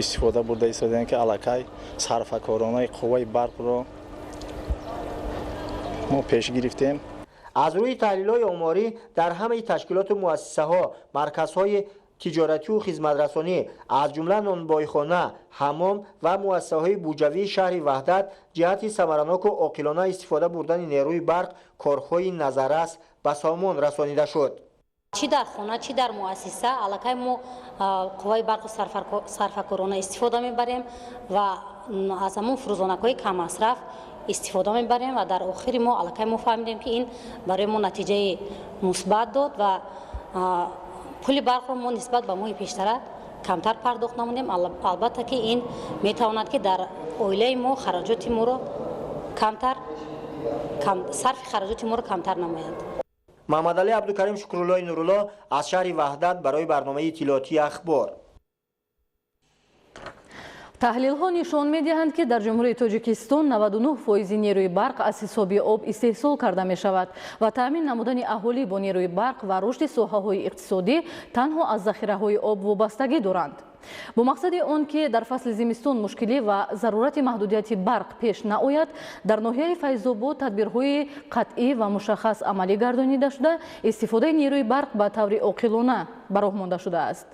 истифода бурда истодем ки аллакай сарфакоронаи қувваи барқро мо пеш гирифтем. аз рӯи таҳлилҳои оморӣ дар ҳамаи ташкилоту муассисаҳо, марказҳои тиҷоратию хизматрасонӣ аз ҷумла нонбойхона, ҳаммом ва муассисаҳои буҷавии шаҳри ваҳдат ҷиҳати самараноку оқилона истифода бурдани нерӯи барқ корҳои назаррас ба сомон расонида шуд. чи дар хона чи дар муассиса аллакай мо қувваи барқу сарфакорона истифода мебарем ва аз ҳамон фурӯзонакҳои камасраф истифода мебарем ва дар охири мо аллакай мо фаҳмидем ки ин барои мо натиҷаи мусбат дод ва пули барқро мо нисбат ба моҳи пештара камтар пардохт намудем. албатта ки ин метавонад ки дар оилаи мо хараҷоти моро камтар сарфи хараҷоти моро камтар намояд. маҳмадалӣ абдукарим шукруллои нурулло аз шаҳри ваҳдат барои барномаи иттилоотии ахбор. таҳлилҳо нишон медиҳанд ки дар ҷумҳурии тоҷикистон 99% нерӯи барқ аз ҳисоби об истеҳсол карда мешавад ва таъмин намудани аҳолӣ бо нерӯи барқ ва рушди соҳаҳои иқтисодӣ танҳо аз захираҳои об вобастагӣ доранд. бо мақсади он ки дар фасли зимистон мушкилӣ ва зарурати маҳдудияти барқ пеш наояд, дар ноҳияи Файзобод тадбирҳои қатъӣ ва мушаххас амалӣ гардонида шуда истифодаи нерӯи барқ ба таври оқилона ба роҳ монда шудааст.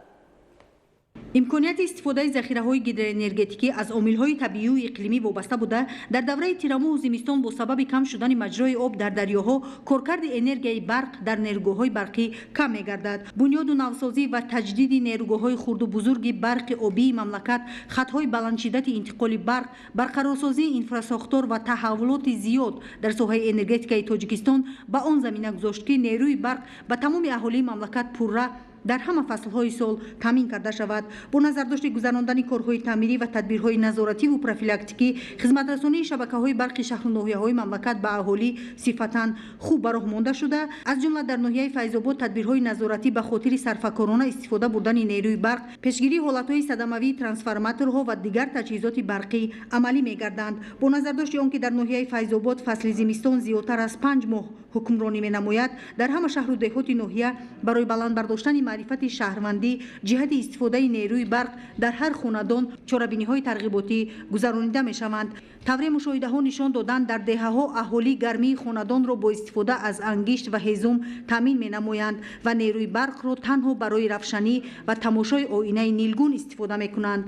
имконияти истифодаи захираҳои гидроэнергетикӣ аз омилҳои табиию иқлимӣ вобаста буда дар давраи тирамӯҳу зимистон бо сабаби кам шудани маҷрои об дар дарёҳо коркарди энергияи барқ дар нерӯгоҳҳои барқӣ кам мегардад. бунёду навсозӣ ва таҷдиди нерӯгоҳҳои хурду бузурги барқи обии мамлакат, хатҳои баландшиддати интиқоли барқ, барқарорсозии инфрасохтор ва таҳаввулоти зиёд дар соҳаи энергетикаи Тоҷикистон ба он замина гузошт ки нерӯи барқ ба тамоми аҳолии мамлакат пурра дар ҳама фаслҳои сол таъмин карда шавад. бо назардошти гузарондани корҳои таъмирӣ ва тадбирҳои назоративу профилактикӣ, хизматрасонии шабакаҳои барқи шаҳру ноҳияҳои мамлакат ба аҳолӣ сифатан хуб ба роҳ монда шуда, аз ҷумла дар ноҳияи Файзобод тадбирҳои назоратӣ ба хотири сарфакорона истифода бурдани нерӯи барқ, пешгирии ҳолатҳои садамавии трансформаторҳо ва дигар таҷҳизоти барқӣ амалӣ мегарданд. бо назардошти он ки дар ноҳияи Файзобод фасли зимистон зиёдтар аз 5 моҳ ҳукмронӣ менамояд, дар ҳама шаҳру деҳоти ноҳия барои баландбардоштани маърифати шаҳрвандӣ ҷиҳати истифодаи нерӯи барқ дар ҳар хонадон чорабиниҳои тарғиботӣ гузаронида мешаванд. тавре мушоҳидаҳо нишон доданд дар деҳаҳо аҳолӣ гармии хонадонро бо истифода аз ангишт ва ҳезум таъмин менамоянд ва нерӯи барқро танҳо барои равшанӣ ва тамошои оинаи нилгун истифода мекунанд.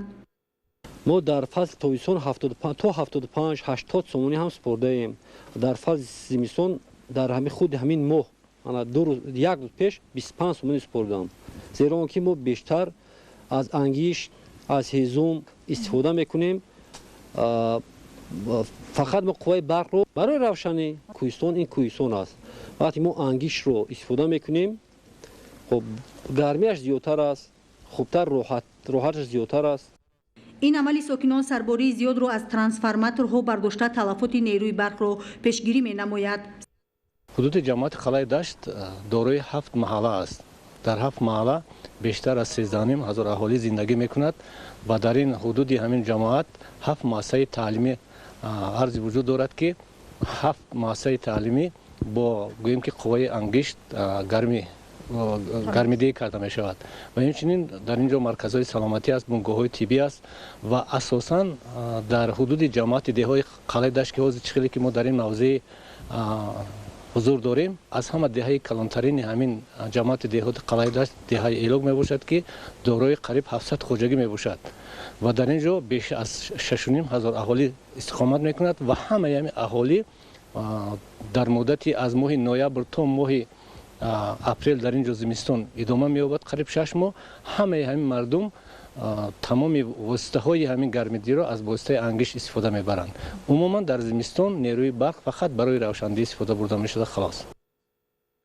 мо дар фасли тобистон 75-80 сомонӣ ҳам супордаем. дар фасли зимистон дар худи ҳамин моҳ як рӯз пеш 25 сомонӣ супордам. зеро он ки мо бештар аз ангишт, аз ҳезум истифода мекунем. фақат мо қувваи барқро барои равшанӣ кӯҳистон ин кӯҳистон аст. вақте мо ангиштро истифода мекунем, хоб гармияш зиёдтар аст, хубтар роҳаташ зиёдтар аст. ин амали сокинон сарбории зиёдро аз трансформаторҳо бардошта талафоти нерӯи барқро пешгирӣ менамояд. ҳудуди ҷамоати қалаи дашт дорои 7 маҳалла аст. дар 7 маҳалла бештар аз 13 ҳазор аҳолӣ зиндагӣ мекунад ва дар ин ҳудуди ҳамин ҷамоат 7 муассисаи таълимӣ арзи вуҷуд дорад ки 7 муассисаи таълимӣ бо гӯем ки қувваи ангишт, гарми гармидеҳӣ карда мешавад ва инчунин дар ин ҷо марказҳои саломатӣ аст, бунгоҳҳои тиббӣ аст ва асосан дар ҳудуди ҷамоати деҳои қалаи Дашт ки ҳозир чӣ хеле ки мо дар ин мавзеъ ҳузур дорем, аз ҳама деҳаи калонтарини ҳамин ҷамоати деҳоти қалаи Дашт деҳаи Элог мебошад ки дорои қариб 700 хоҷагӣ мебошад ва дар ин ҷо беш аз 6500 аҳолӣ истиқомат мекунад ва ҳамаи ҳамин аҳолӣ дар муддати аз моҳи ноябр то моҳи апрел дар ин ҷо зимистон идома меёбад, қариб 6 моҳ ҳамаи ҳамин мардум тамоми воситаҳои ҳамин гармидиҳиро аз воситаи ангишт истифода мебаранд. Умуман дар зимистон нерӯи барқ фақат барои равшандӣ истифода бурда мешавад халос.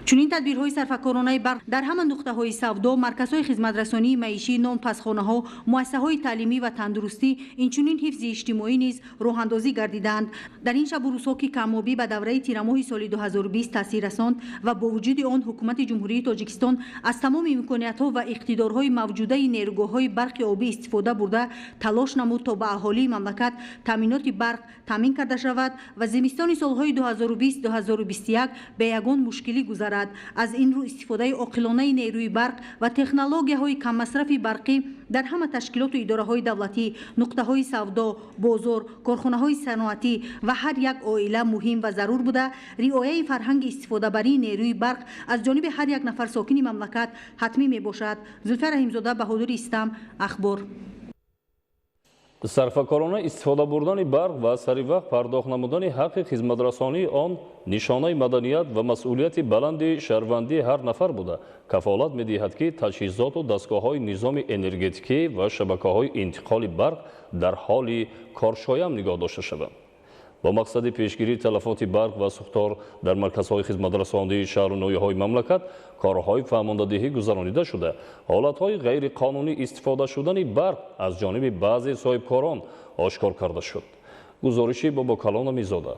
чунин тадбирҳои сарфакоронаи барқ дар ҳама нуқтаҳои савдо, марказҳои хизматрасонии маишӣ, нонпасхонаҳо, муассисаҳои таълимӣ ва тандурустӣ, инчунин ҳифзи иҷтимоӣ низ роҳандозӣ гардиданд. Дар ин шабу рӯзҳо ки камобӣ ба давраи тирамоҳи соли 2020 таъсир расонд ва бо вуҷуди он ҳукумати ҷумҳурии Тоҷикистон аз тамоми имкониятҳо ва иқтидорҳои мавҷудаи нерӯгоҳҳои барқи обӣ истифода бурда талош намуд то ба аҳолии мамлакат таъминоти барқ таъмин карда шавад ва зимистони солҳои 2020-2021 бе ягон мушкилӣ гузарад. аз ин рӯ истифодаи оқилонаи нерӯи барқ ва технологияҳои каммасрафи барқӣ дар ҳама ташкилоту идораҳои давлатӣ, нуқтаҳои савдо, бозор, корхонаҳои саноатӣ ва ҳар як оила муҳим ва зарур буда, риояи фарҳанги истифодабарии нерӯи барқ аз ҷониби ҳар як нафар сокини мамлакат ҳатмӣ мебошад. Зульфия Раҳимзода, Баҳодури Истам, Ахбор. сарфакорона истифода бурдани барқ ва сари вақт пардохт намудани ҳаққи хизматрасонии он нишонаи маданият ва масъулияти баланди шаҳрвандии ҳар нафар буда кафолат медиҳад ки таҷҳизоту дастгоҳҳои низоми энергетикӣ ва шабакаҳои интиқоли барқ дар ҳоли коршоям нигоҳ дошта шаванд. با مقصد پیشگیری تلفات برق و سوختار در مرکزهای خدمترسانی شهر و نویه‌های مملکت کارهای فرماندهی گذرانیده شده. حالتهای غیر قانونی استفاده شدن برق از جانب بعضی صاحبکاران آشکار کرده شد. گزارشی با کلان میزاده.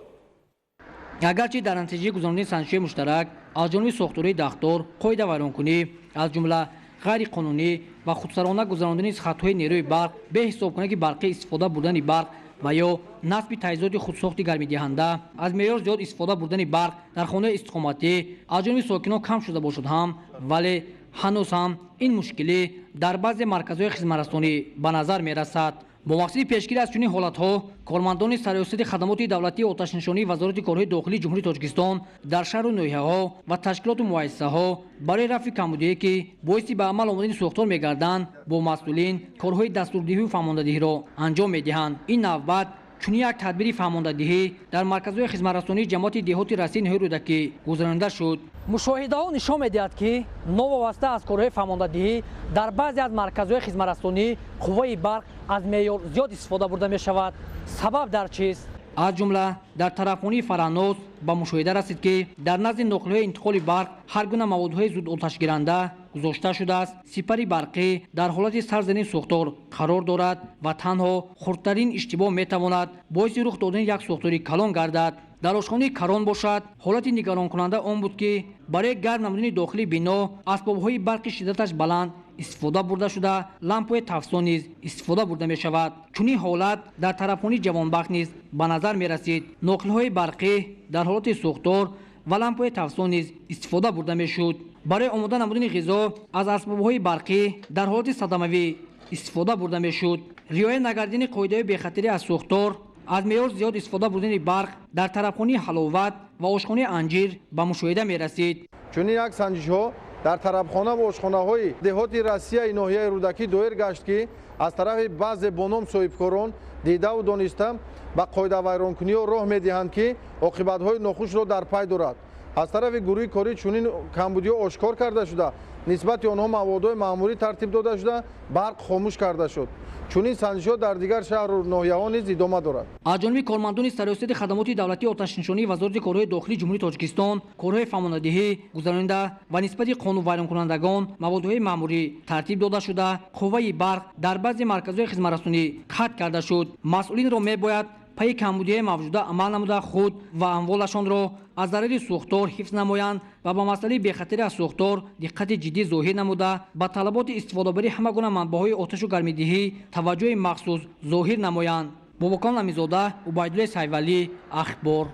اگرچه در نتیجه گذراندن سنجش مشترک از جانب ساختاری دختار قاعده ویرانکنی از جمله غیر قانونی و خودسرانه گذراندن خطهای نیروی برق به حساب کننده برقی استفاده بردن برق و یا نصب تجهیزات خودساخت گرمی‌دهنده از معیار زیاد استفاده بردن برق در خانه استقامتی از جانب ساکنان کم شده باشد هم ولی هنوز هم این مشکلی در بعضی مرکزهای خدمترسانی به نظر می‌رسد. با مقصد پیشگیری از چنین حالت‌ها کارمندان سراسری خدمات دولتی آتش‌نشانی وزارت کارهای داخلی جمهوری تاجیکستان در شهر و ناحیه‌ها و تشکیلات و مؤسسه‌ها برای رفع کمبودی که باعث به عمل آمدن سوختار می‌گردند با مسئولین کارهای دستوردهی و فرماندهی را انجام می‌دهند. این نوبت چنین یک تدبیر فرماندهی در مرکزهای خدمترسانی جماعت دهاتی رسید نهایی رودکی گذرانده شد. مشاهده‌ها نشان می‌دهد که نوابسته از کارهای فرماندهی در بعضی از مرکزهای خدمترسانی قوه برق از معیار زیاد استفاده برده می‌شود. سبب در چیست؟ از جمله در طرفخانه فرانوس با مشاهده رسید که در نزد نقل‌های انتقال برق هر گونه موادهای زود آتش گیرنده گذاشته شده است. سپری برقی در حالت سرزنی سوختار قرار دارد و تنها خردترین اشتباه میتواند باعث رخ دادن یک سوختاری کلان گردد. در آشخانه کران باشد حالت نگران کننده آن بود که برای گرم نمودن داخلی بنا اسباب‌های برقی شدتش بلند استفاده برده شده، لامپ‌های تفسون نیز استفاده برده می شود. چنین حالت در طرفخانه جوانبخت نیز به نظر می رسید. نقل‌های برقی در حالت سوختار و لامپ‌های تفسون نیز استفاده برده می شد. برای آماده نمودن غذا از اسباب‌های برقی در حالت صدموی استفاده برده می شد. رعایت نکردن قاعده بی‌خطری از سوختار از معیار زیاد استفاده بردن برق در طرفخانه حلاوت و آشخانه انجیر به مشاهده می رسید. چنین یک سنجش‌ها در طرفخانه و آشخانه‌های دهات روسیه ناحیه رودکی دایر گشت که از طرف بعضی بانام صاحبکاران دیده و دانسته به قاعده ویرانکنی راه می‌دهند که عاقبت‌های ناخوش را در پی دارد. از طرف گروه کاری چنین کمبودی آشکار کرده شده. نسبت آنها موادهای مأموری ترتیب داده شده، برق خاموش کرده شد. چنین سنجش‌ها در دیگر شهر و ناحیه‌ها نیز ادامه دارد. از جانب کارمندان سراسری خدمات دولتی آتش‌نشانی وزارت کارهای داخلی جمهوری تاجیکستان کارهای فرماندهی گذراننده و نسبت قانون ویران کنندگان موادهای مأموری ترتیب داده شده. قوه برق در بعضی مرکزهای خدمترسانی قطع کرده شد. مسئولین را می‌باید پای کمبودی موجوده عمل نموده خود و اموالشان را از ضرر سوختار حفظ نمایند و با مسئله بی‌خطری از سوختار دقت جدی ظاهر نموده با طلبات استفاده بری همه گونه منبع‌های آتش و گرمیدهی توجه مخصوص ظاهر نمایند. باباکان امیرزاده، عبیدالله سیولی، اخبار.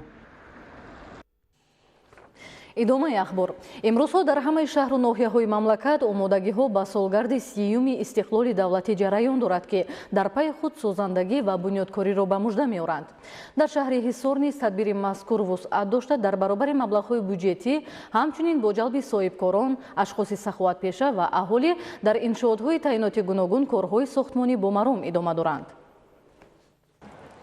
идомаи ахбор имрӯзҳо дар ҳамаи шаҳру ноҳияҳои мамлакат омодагиҳо ба солгарди 30-юми истиқлоли давлатӣ ҷараён дорад ки дар пайи худ созандагӣ ва бунёдкориро ба мужда меоранд. Дар шаҳри Ҳисор низ тадбири мазкур вусъат дошта дар баробари маблағҳои бюҷетӣ ҳамчунин бо ҷалби соҳибкорон, ашхоси саховатпеша ва аҳолӣ дар иншоотҳои таъиноти гуногун корҳои сохтмонӣ бо маром идома доранд.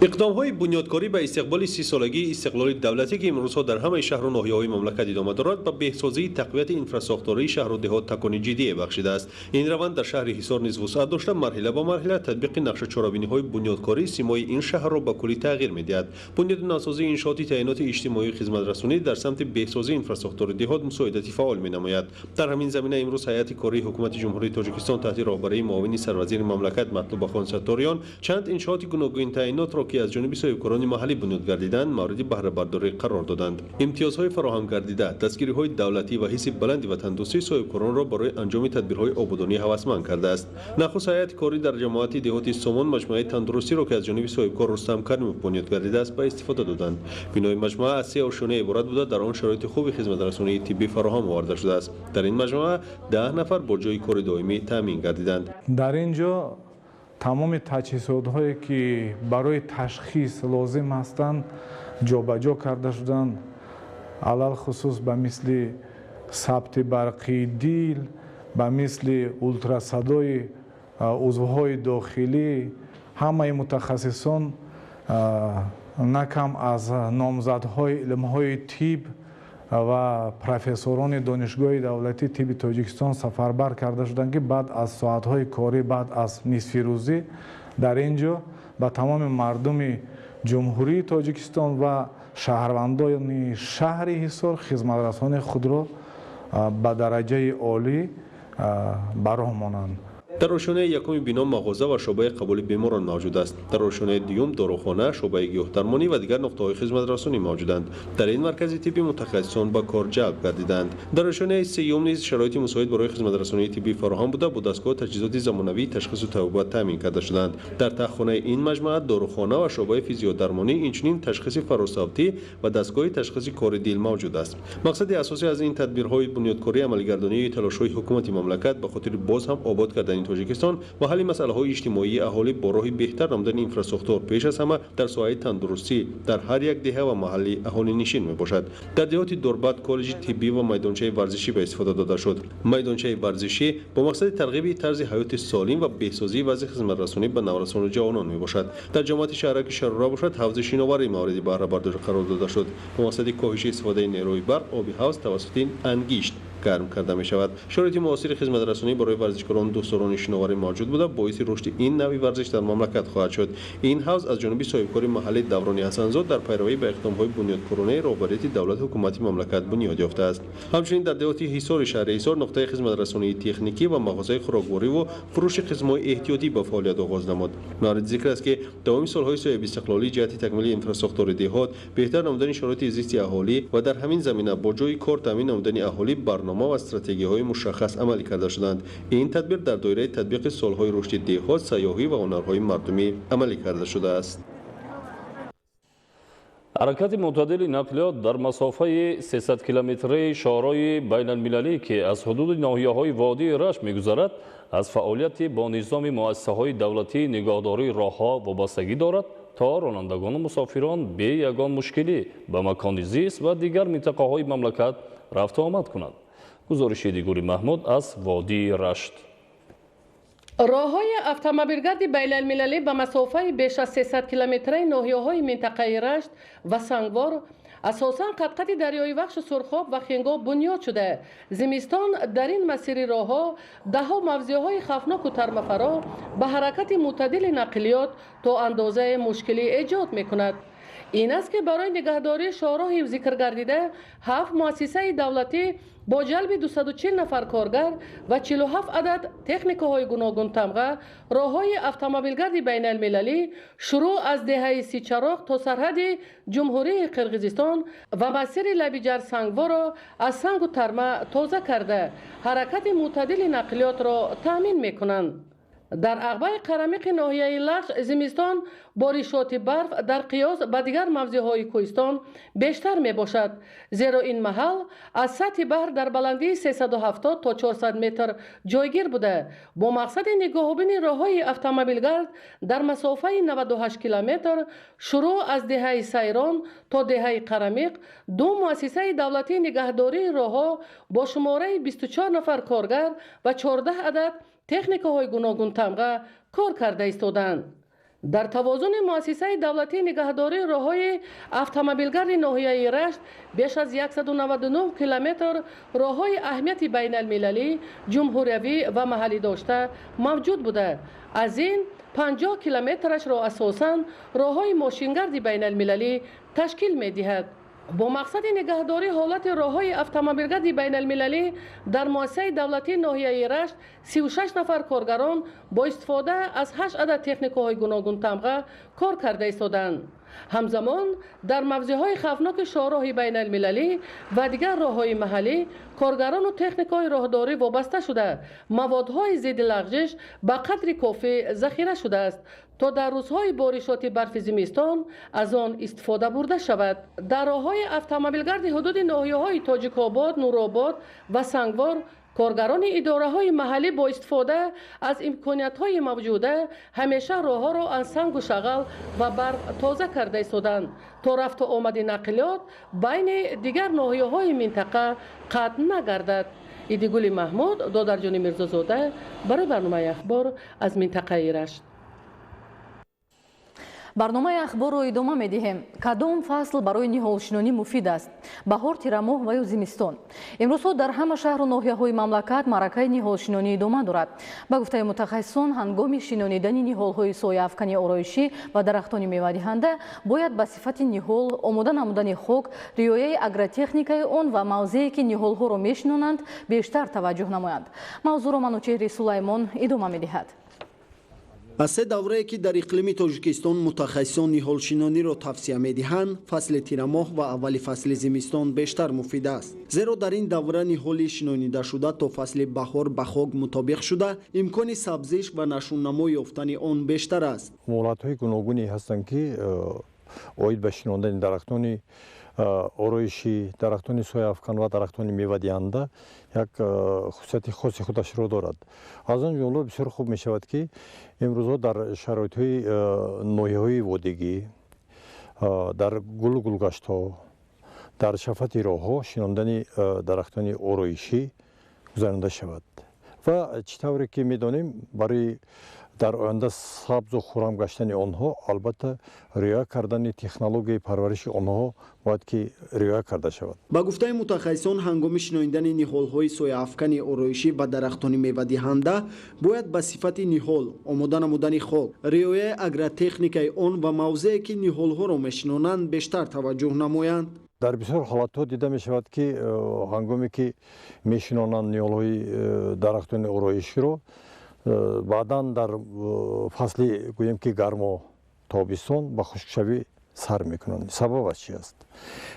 иқдомҳои бунёдкорӣ ба истиқболи 30 солагии истиқлоли давлатӣ ки имрӯзҳо дар ҳамаи шаҳру ноҳияҳои мамлакат идома дорад ба беҳсозии тақвияти инфраструктураи шаҳру деҳот такони ҷиддие бахшидааст. ин раванд дар шаҳри Ҳисор низ вусъат дошта марҳила ба марҳила татбиқи нақшачорабиниҳои бунёдкории симои ин шаҳрро ба куллӣ тағйир медиҳад. бунёди насозии иншооти таъиноти иҷтимоию хизматрасонӣ дар самти беҳсозии инфраструктураи деҳот мусоидати фаъол менамояд. дар ҳамин замина имрӯз ҳайати кории ҳукумати ҷумҳурии Тоҷикистон таҳти роҳбарии муовини сарвазири мамлакат Матлубахон Сатториён чанд иншооти гуногуни таъинотро ки аз ҷониби соҳибкорони маҳаллӣ бунёд гардиданд мавриди баҳрабардорӣ қарор доданд. имтиёзҳои фароҳам гардида, дастгириҳои давлатӣ ва ҳисси баланди ватандӯстии соҳибкоронро барои анҷоми тадбирҳои ободонӣ ҳавасманд кардааст. нахуст ҳайати корӣ дар ҷамоати деҳоти Сомон маҷмӯаи тандурустиро ки аз ҷониби соҳибкор Рустам Каримов бунёд гардидааст ба истифода доданд. бинои маҷмӯа аз 3 ошона иборат буда дар он шароити хуби хизматрасонии тиббӣ фароҳам оварда шудааст. дар ин маҷмӯа 10 нафар бо ҷойи кори доимӣ таъмин гардиданд. дар ин ҷо тамоми таҷҳизотҳое ки барои ташхис лозим ҳастанд ҷобаҷо карда шуданд, алал хусус ба мисли сабти барқии дил, ба мисли ултрасадои узвҳои дохилӣ. ҳамаи мутахассисон на кам аз номзадҳои илмҳои тиб ва профессорони донишгоҳи давлатии тибби Тоҷикистон сафарбар карда шуданд ки баъд аз соатҳои корӣ, баъд аз нисфирӯзӣ дар ин ҷо ба тамоми мардуми ҷумҳурии Тоҷикистон ва шаҳрвандони шаҳри Ҳисор хизматрасони худро ба дараҷаи олӣ ба роҳ монанд. дар ошонаи якуми бино мағоза ва шоъбаи қабули беморон мавҷуд аст. дар ошонаи дуюм дорухона, шоъбаи гиёҳдармонӣ ва дигар нуқтаҳои хизматрасонӣ мавҷуданд. дар ин маркази тибби мутахассисон ба кор ҷалб гардиданд. дар ошонаи сеюм низ шароити мусоид барои хизматрасонии тиббӣ фароҳам буда бо дастгоҳ таҷҳизоти замонавии ташхису табобат таъмин карда шуданд. дар таххонаи ин маҷмӯа дорухона ва шоъбаи физиодармонӣ инчунин ташхиси фаросавтӣ ва дастгоҳи ташхиси кори дил мавҷуд аст. мақсади асосӣ аз ин тадбирҳои бунёдкории амалигардонии талошҳои ҳукумати мамлакат ба хотири боз ҳам обод кардани Тоҷикистон ва ҳалли масъалаҳои иҷтимоии аҳолӣ бо роҳи беҳтар намудани инфраструктур пеш аз ҳама дар соҳаи тандурустӣ дар ҳар як деҳа ва маҳалли аҳолинишин мебошад. дар деҳоти Дорбат коллеҷи тиббӣ ва майдончаи варзишӣ ба истифода дода шуд. майдончаи варзишӣ бо мақсади тарғиби тарзи ҳаёти солим ва беҳсозии вазъи хизматрасонӣ ба наврасону ҷавонон мебошад. дар ҷамоати шаҳраки Шарура бошад ҳавзи шиноварӣ мавриди баҳрабардорӣ қарор дода шуд. бо мақсади коҳиши истифодаи нерӯи барқ оби ҳавз тавассути ангишт гарм карда мешавад. шароити муосири хизматрасонӣ барои варзишкорон дӯстдорони шиноварӣ мавҷуд буда боиси рушди ин навъи варзиш дар мамлакат хоҳад шуд. ин ҳавз аз ҷониби соҳибкори маҳаллӣ Даврони Ҳасанзод дар пайравӣ ба иқдомҳои бунёдкоронаи роҳбарияти давлати ҳукумати мамлакат бунёд ёфтааст. ҳамчунин дар деҳоти Ҳисори шаҳри Ҳисор нуқтаи хизматрасонии техникӣ ва мағозаи хӯроквориву фурӯши қисмҳои эҳтиётӣ ба фаъолият оғоз намуд. мавриди зикр аст ки давоми солҳои соҳибистиқлолӣ ҷиҳати такмили инфраструктураи деҳот, беҳтар намудани шароити зисти аҳолӣ ва дар ҳамин замина бо ҷойи кор таъмин намудани аҳолӣ барнома ва стратегияҳои мушаххас амалӣ карда шуданд. ин тадбир дар доираи татбиқи солҳои рушди деҳот, сайёҳӣ ва ҳунарҳои мардумӣ амалӣ карда шудааст. ҳаракати мӯътадили нақлиёт дар масофаи 300 километраи шоҳрои байналмилалӣ ки аз ҳудуди ноҳияҳои водии Рашт мегузарад, аз фаъолияти бо низоми муассисаҳои давлатии нигоҳдории роҳҳо вобастагӣ дорад то ронандагону мусофирон бе ягон мушкилӣ ба макони зист ва дигар минтақаҳои мамлакат рафту омад кунанд. гузориши Дигури Маҳмуд аз водии Рашт. роҳҳои автомобилгарди байналмилалӣ ба масофаи беш аз 300 километраи ноҳияҳои минтақаи Рашт ва Сангвор асосан қатқати дарёи Вахшу Сурхоб ва Хингоб бунёд шуда, зимистон дар ин масири роҳҳо даҳо мавзеъҳои хавфноку тармафаро ба ҳаракати мӯътадили нақлиёт то андозае мушкилӣ эҷод мекунад. ин аст ки барои нигаҳдории шоҳроҳи зикр гардида 7 муассисаи давлатӣ бо ҷалби 240 нафар коргар ва 47 адад техникаҳои гуногун тамға роҳҳои автомобилгарди байналмилалӣ шурӯъ аз деҳаи Сичароғ то сарҳади ҷумҳурии Қирғизистон ва масири Лабиҷар Сангворро аз сангу тарма тоза карда ҳаракати мӯътадили нақлиётро таъмин мекунанд. در عقبه قرمق ناحیه لخش زمستان بارشات برف در قیاس با دیگر موضعهای کوهستان بیشتر می باشد، زیرا این محل از سطح بحر در بلندی 370 تا 400 متر جایگیر بوده. با مقصد نگاهبین راههای اتومبیلگرد در مسافه 98 کیلومتر شروع از دهه سیران تا دهه قرمق دو مؤسسه دولتی نگهداری راهها با شماره 24 نفر کارگر و 14 عدد تکنیک‌های گوناگون تمغه کار کرده ایستادند. در توازن مؤسسه دولتی نگهداری راههای اتومبیلگرد ناحیه رشت بیش از 199 کیلومتر راههای اهمیت بین المللی، جمهوریوی و محلی داشته موجود بوده. از این 50 کیلومترش را اساساً راههای ماشینگرد بین المللی تشکیل می دهد. با مقصد نگهداری حالت راههای اتومبیلگرد بین المللی در مؤسسه دولتی ناحیه رشت 36 نفر کارگران با استفاده از 8 عدد تکنیک‌های گوناگون تمغه کار کرده ایستادند. همزمان در موضع‌های خطرناک شاهراه بین المللی و دیگر راه‌های محلی کارگران و تکنیک‌های راهداری وابسته شده موادهای ضد لغزش به قدر کافی ذخیره شده است تا در روزهای بارشات برف زمستان از آن استفاده برده شود. در راه‌های اتومبیلگرد حدود ناحیه‌های تاجیک‌آباد، نورآباد و سنگوار کارگران اداره‌های محلی با استفاده از امکانیت‌های موجوده همیشه راه‌ها را از سنگ و شغل و برف تازه کرده ایستادند تا رفت و آمد نقلیات بین دیگر ناحیه‌های منطقه قطع نگردد. ایدگل محمود، دادرجان میرزازاده، برای برنامه اخبار از منطقه رشت. барномаи ахборро идома медиҳем. Кадом фасл барои ниҳолшинонӣ муфид аст? Баҳор, тирамоҳ ва ё зимистон? Имрӯзҳо дар ҳама шаҳру ноҳияҳои мамлакат маъракаи ниҳолшинонӣ идома дорад. Ба гуфтаи мутахассисон, ҳангоми шинонидани ниҳолҳои сояафкани ороишӣ ва дарахтони мевадиҳанда бояд ба сифати ниҳол, омода намудани хок, риояи агротехникаи он ва мавзее ки ниҳолҳоро мешинонанд бештар таваҷҷӯҳ намоянд. мавзӯъро манучеҳри сулаймон идома медиҳад. аз се даврае ки дар иқлими тоҷикистон мутахассисон ниҳолшинониро тавсия медиҳанд, фасли тирамоҳ ва аввали фасли зимистон бештар муфид аст. зеро дар ин давра ниҳоли шинонидашуда то фасли баҳор ба хок мутобиқ шуда, имкони сабзиш ва нашуннамо ёфтани он бештар аст. молатҳои гуногуне ҳастанд ки оид ба шинондани дарахтони ороишӣ, дарахтони сояафкан ва дарахтони мевадиҳанда як хусусияти хоси худашро дорад. аз он ҷумла бисёр хуб мешавад ки имрӯзҳо дар шароитҳои ноҳияҳои водигӣ, дар гулу гулгаштҳо, дар шафати роҳҳо шинондани дарахтони ороишӣ гузаронида шавад. ва чӣ тавре ки медонем, барои дар оянда сабзу хурам гаштани онҳо албатта риоя кардани технологияи парвариши онҳо бояд ки риоя карда шавад. ба гуфтаи мутахассисон, ҳангоми шинонидани ниҳолҳои сояафкани ороишӣ ва дарахтони мевадиҳанда бояд ба сифати ниҳол, омода намудани хок, риояи агротехникаи он ва мавзее ки ниҳолҳоро мешинонанд бештар таваҷҷӯҳ намоянд. дар бисёр ҳолатҳо дида мешавад ки ҳангоме ки мешинонанд ниҳолҳои дарахтони ороиширо, баъдан дар фасли гӯем ки гармо тобистон ба хушкшавӣ сар мекунанд. сабабаш чӣ аст?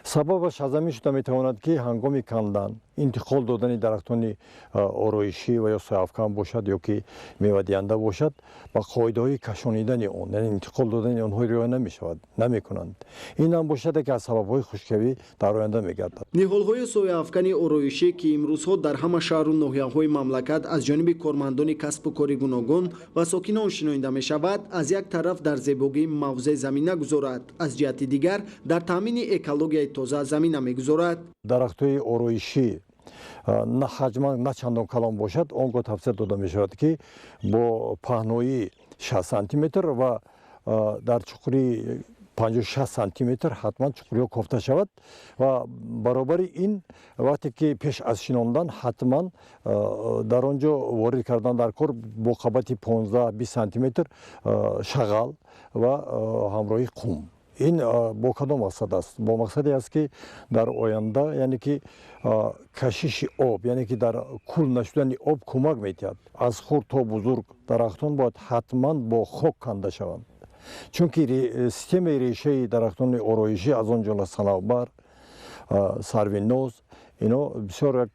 сабабаш аз ҳамин шуда метавонад ки ҳангоми кандан, интиқол додани дарахтони ороишӣ ва ё сояафкан бошад ё ки мевадиҳанда бошад, ба қоидаҳои кашонидани он, яъне интиқол додани онҳо риоя намешавад, намекунанд. ин ҳам бошад яке аз сабабҳои хушкшавӣ дар оянда мегардад. ниҳолҳои сояафкани ороишӣ ки имрӯзҳо дар ҳама шаҳру ноҳияҳои мамлакат аз ҷониби кормандони касбу кори гуногун ва сокинон шинонида мешавад, аз як тараф дар зебогии мавзеъ замина гузорад, аз ҷиҳати дигар дар таъмини экологияи тоза замина мегузорад. дарахтҳои ороишӣ на ҳаҷман на чандон калон бошад, он гоҳ тавсия дода мешавад ки бо паҳнои 60 сантиметр ва дар чуқури 56 сантиметр ҳатман чуқуриҳо кофта шавад ва баробари ин вақте ки пеш аз шинондан ҳатман дар он ҷо ворид кардан дар кор бо қабати 15-20 сантиметр шағал ва ҳамроҳи қум. ин бо кадом мақсад аст? Бо мақсаде аст ки дар оянда, яъне ки кашиши об, яъне ки дар кул нашудани об кӯмак медиҳад. аз хурд то бузург дарахтон бояд ҳатман бо хок канда шаванд, чунки системаи решаи дарахтони ороишӣ аз он ҷумла санавбар сарвиноз ино бисёр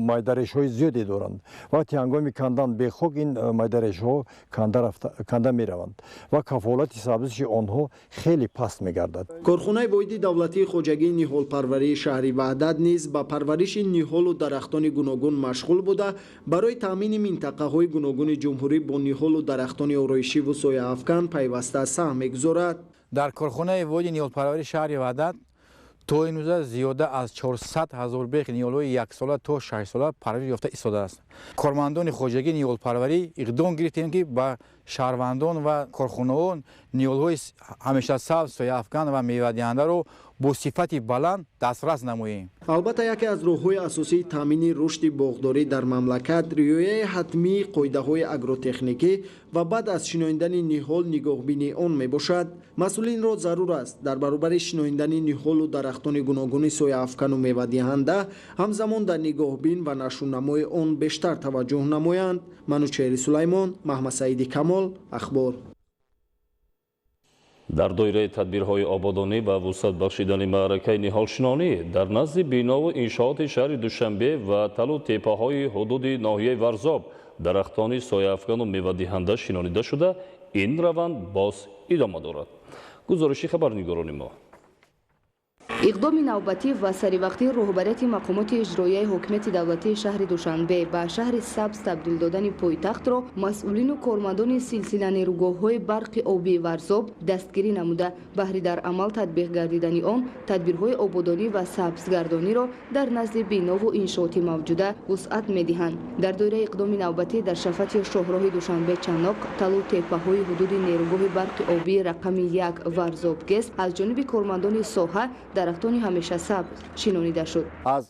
майдарешҳои зиёде доранд. Вақти ҳангоми кандан бехок ин майдарешҳо канда мераванд ва кафолати сабзиши онҳо хеле паст мегардад. корхонаи воҳиди давлатии хоҷагии ниҳолпарварии шаҳри ваҳдат низ ба парвариши ниҳолу дарахтони гуногун машғул буда барои таъмини минтақаҳои гуногуни ҷумҳурӣ бо ниҳолу дарахтони ороишиву сояафкан пайваста саҳм мегузорад. дар корхонаи воҳиди ниҳолпарварии шаҳри ваҳдат то имрӯза зиёда аз 400 000 беғи ниҳолҳои яксола то 6 сола парвариш ёфта истодааст. кормандони хоҷагии ниҳолпарварӣ иқдом гирифтем ки ба шаҳрвандон ва корхонаҳон ниҳолҳои ҳамешасабз сояафкан ва мевадиҳандаро бо сифати баланд дастрас намоем. албатта яке аз роҳҳои асосии таъмини рушди боғдорӣ дар мамлакат риояи ҳатмии қоидаҳои агротехникӣ ва баъд аз шиноидани ниҳол нигоҳбини он мебошад. масъулинро зарур аст дар баробари шиноидани ниҳолу дарахтони гуногуни сояафкану мевадиҳанда ҳамзамон дар нигоҳбин ва нашунамои он бештар таваҷҷӯҳ намоянд. манучери сулаймон, маҳмад саиди камол, ахбор. дар доираи тадбирҳои ободонӣ ва вусъат бахшидани маъракаи ниҳолшинонӣ дар назди бинову иншооти шаҳри душанбе ва талу теппаҳои ҳудуди ноҳияи варзоб дарахтони сояафкану мевадиҳанда шинонида шуда, ин раванд боз идома дорад. гузориши хабарнигорони мо. иқдоми навбатӣ ва саривақтии роҳбарияти мақомоти иҷроияи ҳокимияти давлатии шаҳри душанбе ба шаҳри сабз табдил додани пойтахтро масъулину кормандони силсила нерӯгоҳҳои барқи обии варзоб дастгирӣ намуда баҳри дар амал татбиқ гардидани он тадбирҳои ободонӣ ва сабзгардониро дар назди бинову иншооти мавҷуда вусъат медиҳанд. дар доираи иқдоми навбатӣ дар шафати шоҳроҳи душанбе чаноқ талу теппаҳои ҳудуди нерӯгоҳи барқи обии рақами 1 варзобгес аз ҷониби кормандони соҳа дарахтони ҳамешасабз шинонида шуд. аз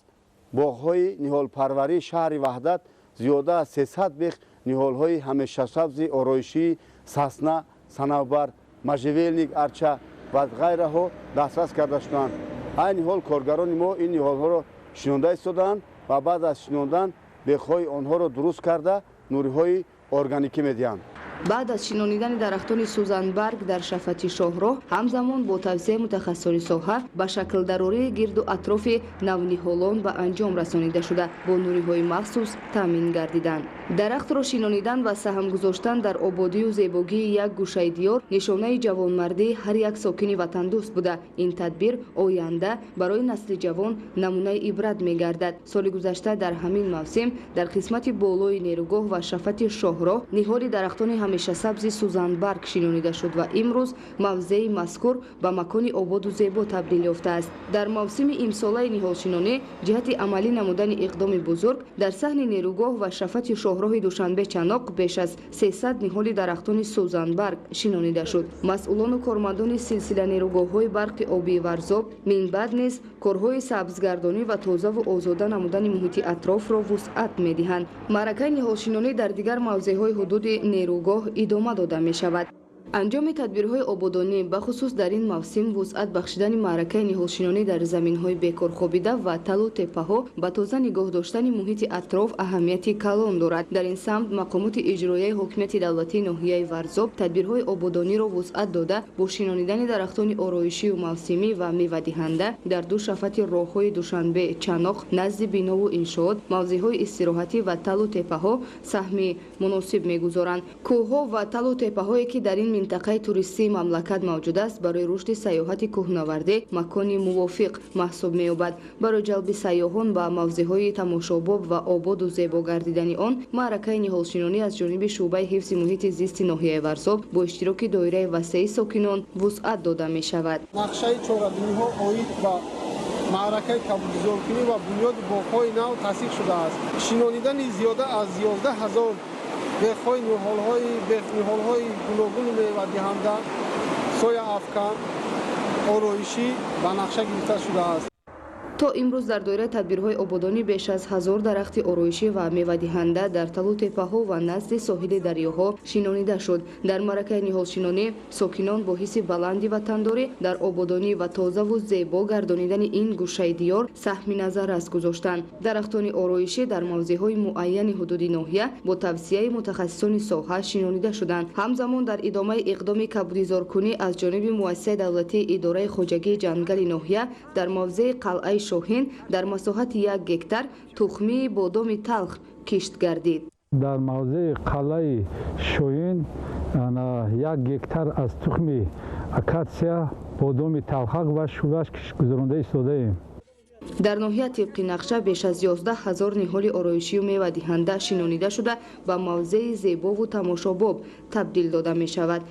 боғҳои ниҳолпарварии шаҳри ваҳдат зиёда аз 300 беғ ниҳолҳои ҳамешасабзи ороишӣ, сасна, санавбар, можжевелник, арча ва ғайраҳо дастрас карда шуданд. айни ҳол коргарони мо ин ниҳолҳоро шинонда истодаанд ва баъд аз шинондан беғҳои онҳоро дуруст карда нуриҳои органикӣ медиҳанд. баъд аз шинонидани дарахтони сузанбарг дар шафати шоҳроҳ ҳамзамон бо тавзеҳи мутахассисони соҳа ба шаклдарории гирду атрофи навниҳолон ба анҷом расонида шуда бо нуриҳои махсус таъмин гардиданд. дарахтро шинонидан ва саҳм гузоштан дар ободию зебогии як гӯшаи диёр нишонаи ҷавонмардии ҳар як сокини ватандӯст буда ин тадбир оянда барои насли ҷавон намунаи ибрат мегардад. соли гузашта дар ҳамин мавсим дар қисмати болои нерӯгоҳ ва шафати шоҳроҳ ниҳоли дарахтони ҳамешасабзи сузанбарг шинонида шуд ва имрӯз мавзеи мазкур ба макони ободу зебо табдил ёфтааст. дар мавсими имсолаи ниҳолшинонӣ ҷиҳати амалӣ намудани иқдоми бузург дар саҳни нерӯгоҳ ва шафати шоҳроҳи душанбе чаноқ беш аз 300 ниҳоли дарахтони сузанбарг шинонида шуд. масъулону кормандони силсила нерӯгоҳҳои барқи обии варзоб минбаъд низ корҳои сабзгардонӣ ва тозаву озода намудани муҳити атрофро вусъат медиҳанд. маъракаи ниҳолшинонӣ дар дигар мавзеъҳои ҳудуди нерӯгоҳ идома дода мешавад. анҷоми тадбирҳои ободонӣ бахусус дар ин мавсим вусъат бахшидани маъракаи ниҳолшинонӣ дар заминҳои бекорхобида ва талу теппаҳо ба тоза нигоҳ доштани муҳити атроф аҳамияти калон дорад. дар ин самт мақомоти иҷроияи ҳокимияти давлатии ноҳияи варзоб тадбирҳои ободониро вусъат дода бо шинонидани дарахтони ороишию мавсимӣ ва мевадиҳанда дар ду шафати роҳҳои душанбе чаноқ назди бинову иншоот мавзеъҳои истироҳатӣ ва талу теппаҳо саҳми муносиб мегузоранд. кӯҳҳо ва талу теппаҳое ки дар ин минтақаи туристии мамлакат мавҷуд аст барои рушди сайёҳати кӯҳнавардӣ макони мувофиқ маҳсуб меёбад. барои ҷалби сайёҳон ба мавзеъҳои тамошобоб ва ободу зебо гардидани он маъракаи ниҳолшинонӣ аз ҷониби шуъбаи ҳифзи муҳити зисти ноҳияи варзоб бо иштироки доираи васеи сокинон вусъат дода мешавад. нақшаи чорабиниҳо оид ба маъракаи қабулгузоркунӣ ва бунёди боғҳои нав тасдиқ шудааст. шинонидани зиёда аз 11 000 беғҳои ниҳолҳои гуногуни мевадиҳанда, сояафкан, ороишӣ ба нақша гирифта шудааст. то имрӯз дар доираи тадбирҳои ободонӣ беш аз 1000 дарахти ороишӣ ва мевадиҳанда дар талу теппаҳо ва назди соҳили дарёҳо шинонида шуд. Дар маъракаи ниҳолшинонӣ сокинон бо ҳисси баланди ватандорӣ дар ободонӣ ва тозаву зебо гардонидани ин гӯшаи диёр саҳми назаррас гузоштанд. дарахтони ороишӣ дар мавзеъҳои муайяни ҳудуди ноҳия бо тавсияи мутахассисони соҳа шинонида шуданд. ҳамзамон дар идомаи иқдоми кабудизоркунӣ аз ҷониби муассисаи давлатии идораи хоҷагии ҷангали ноҳия дар мавзеи қалъаи шоҳин дар масоҳати 1 гектар тухмии бодоми талх кишт гардид. дар мавзеи қалъаи шоҳин 1 гектар аз тухми акатсия бодоми талхак ва шуваш гузаронда истодаем. дар ноҳия тибқи нақша беш аз 11 000 ниҳоли ороишию мевадиҳанда шинонида шуда ба мавзеи зебову тамошобоб табдил дода мешавад.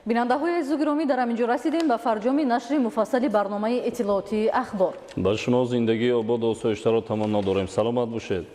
бинандаҳои азизу гиромӣ, дар ҳамин ҷо расидем ба фарҷоми нашри муфассали барномаи иттилоотии ахбор. ба шумо зиндагии ободу осоиштаро таманно дорем. саломат бошед.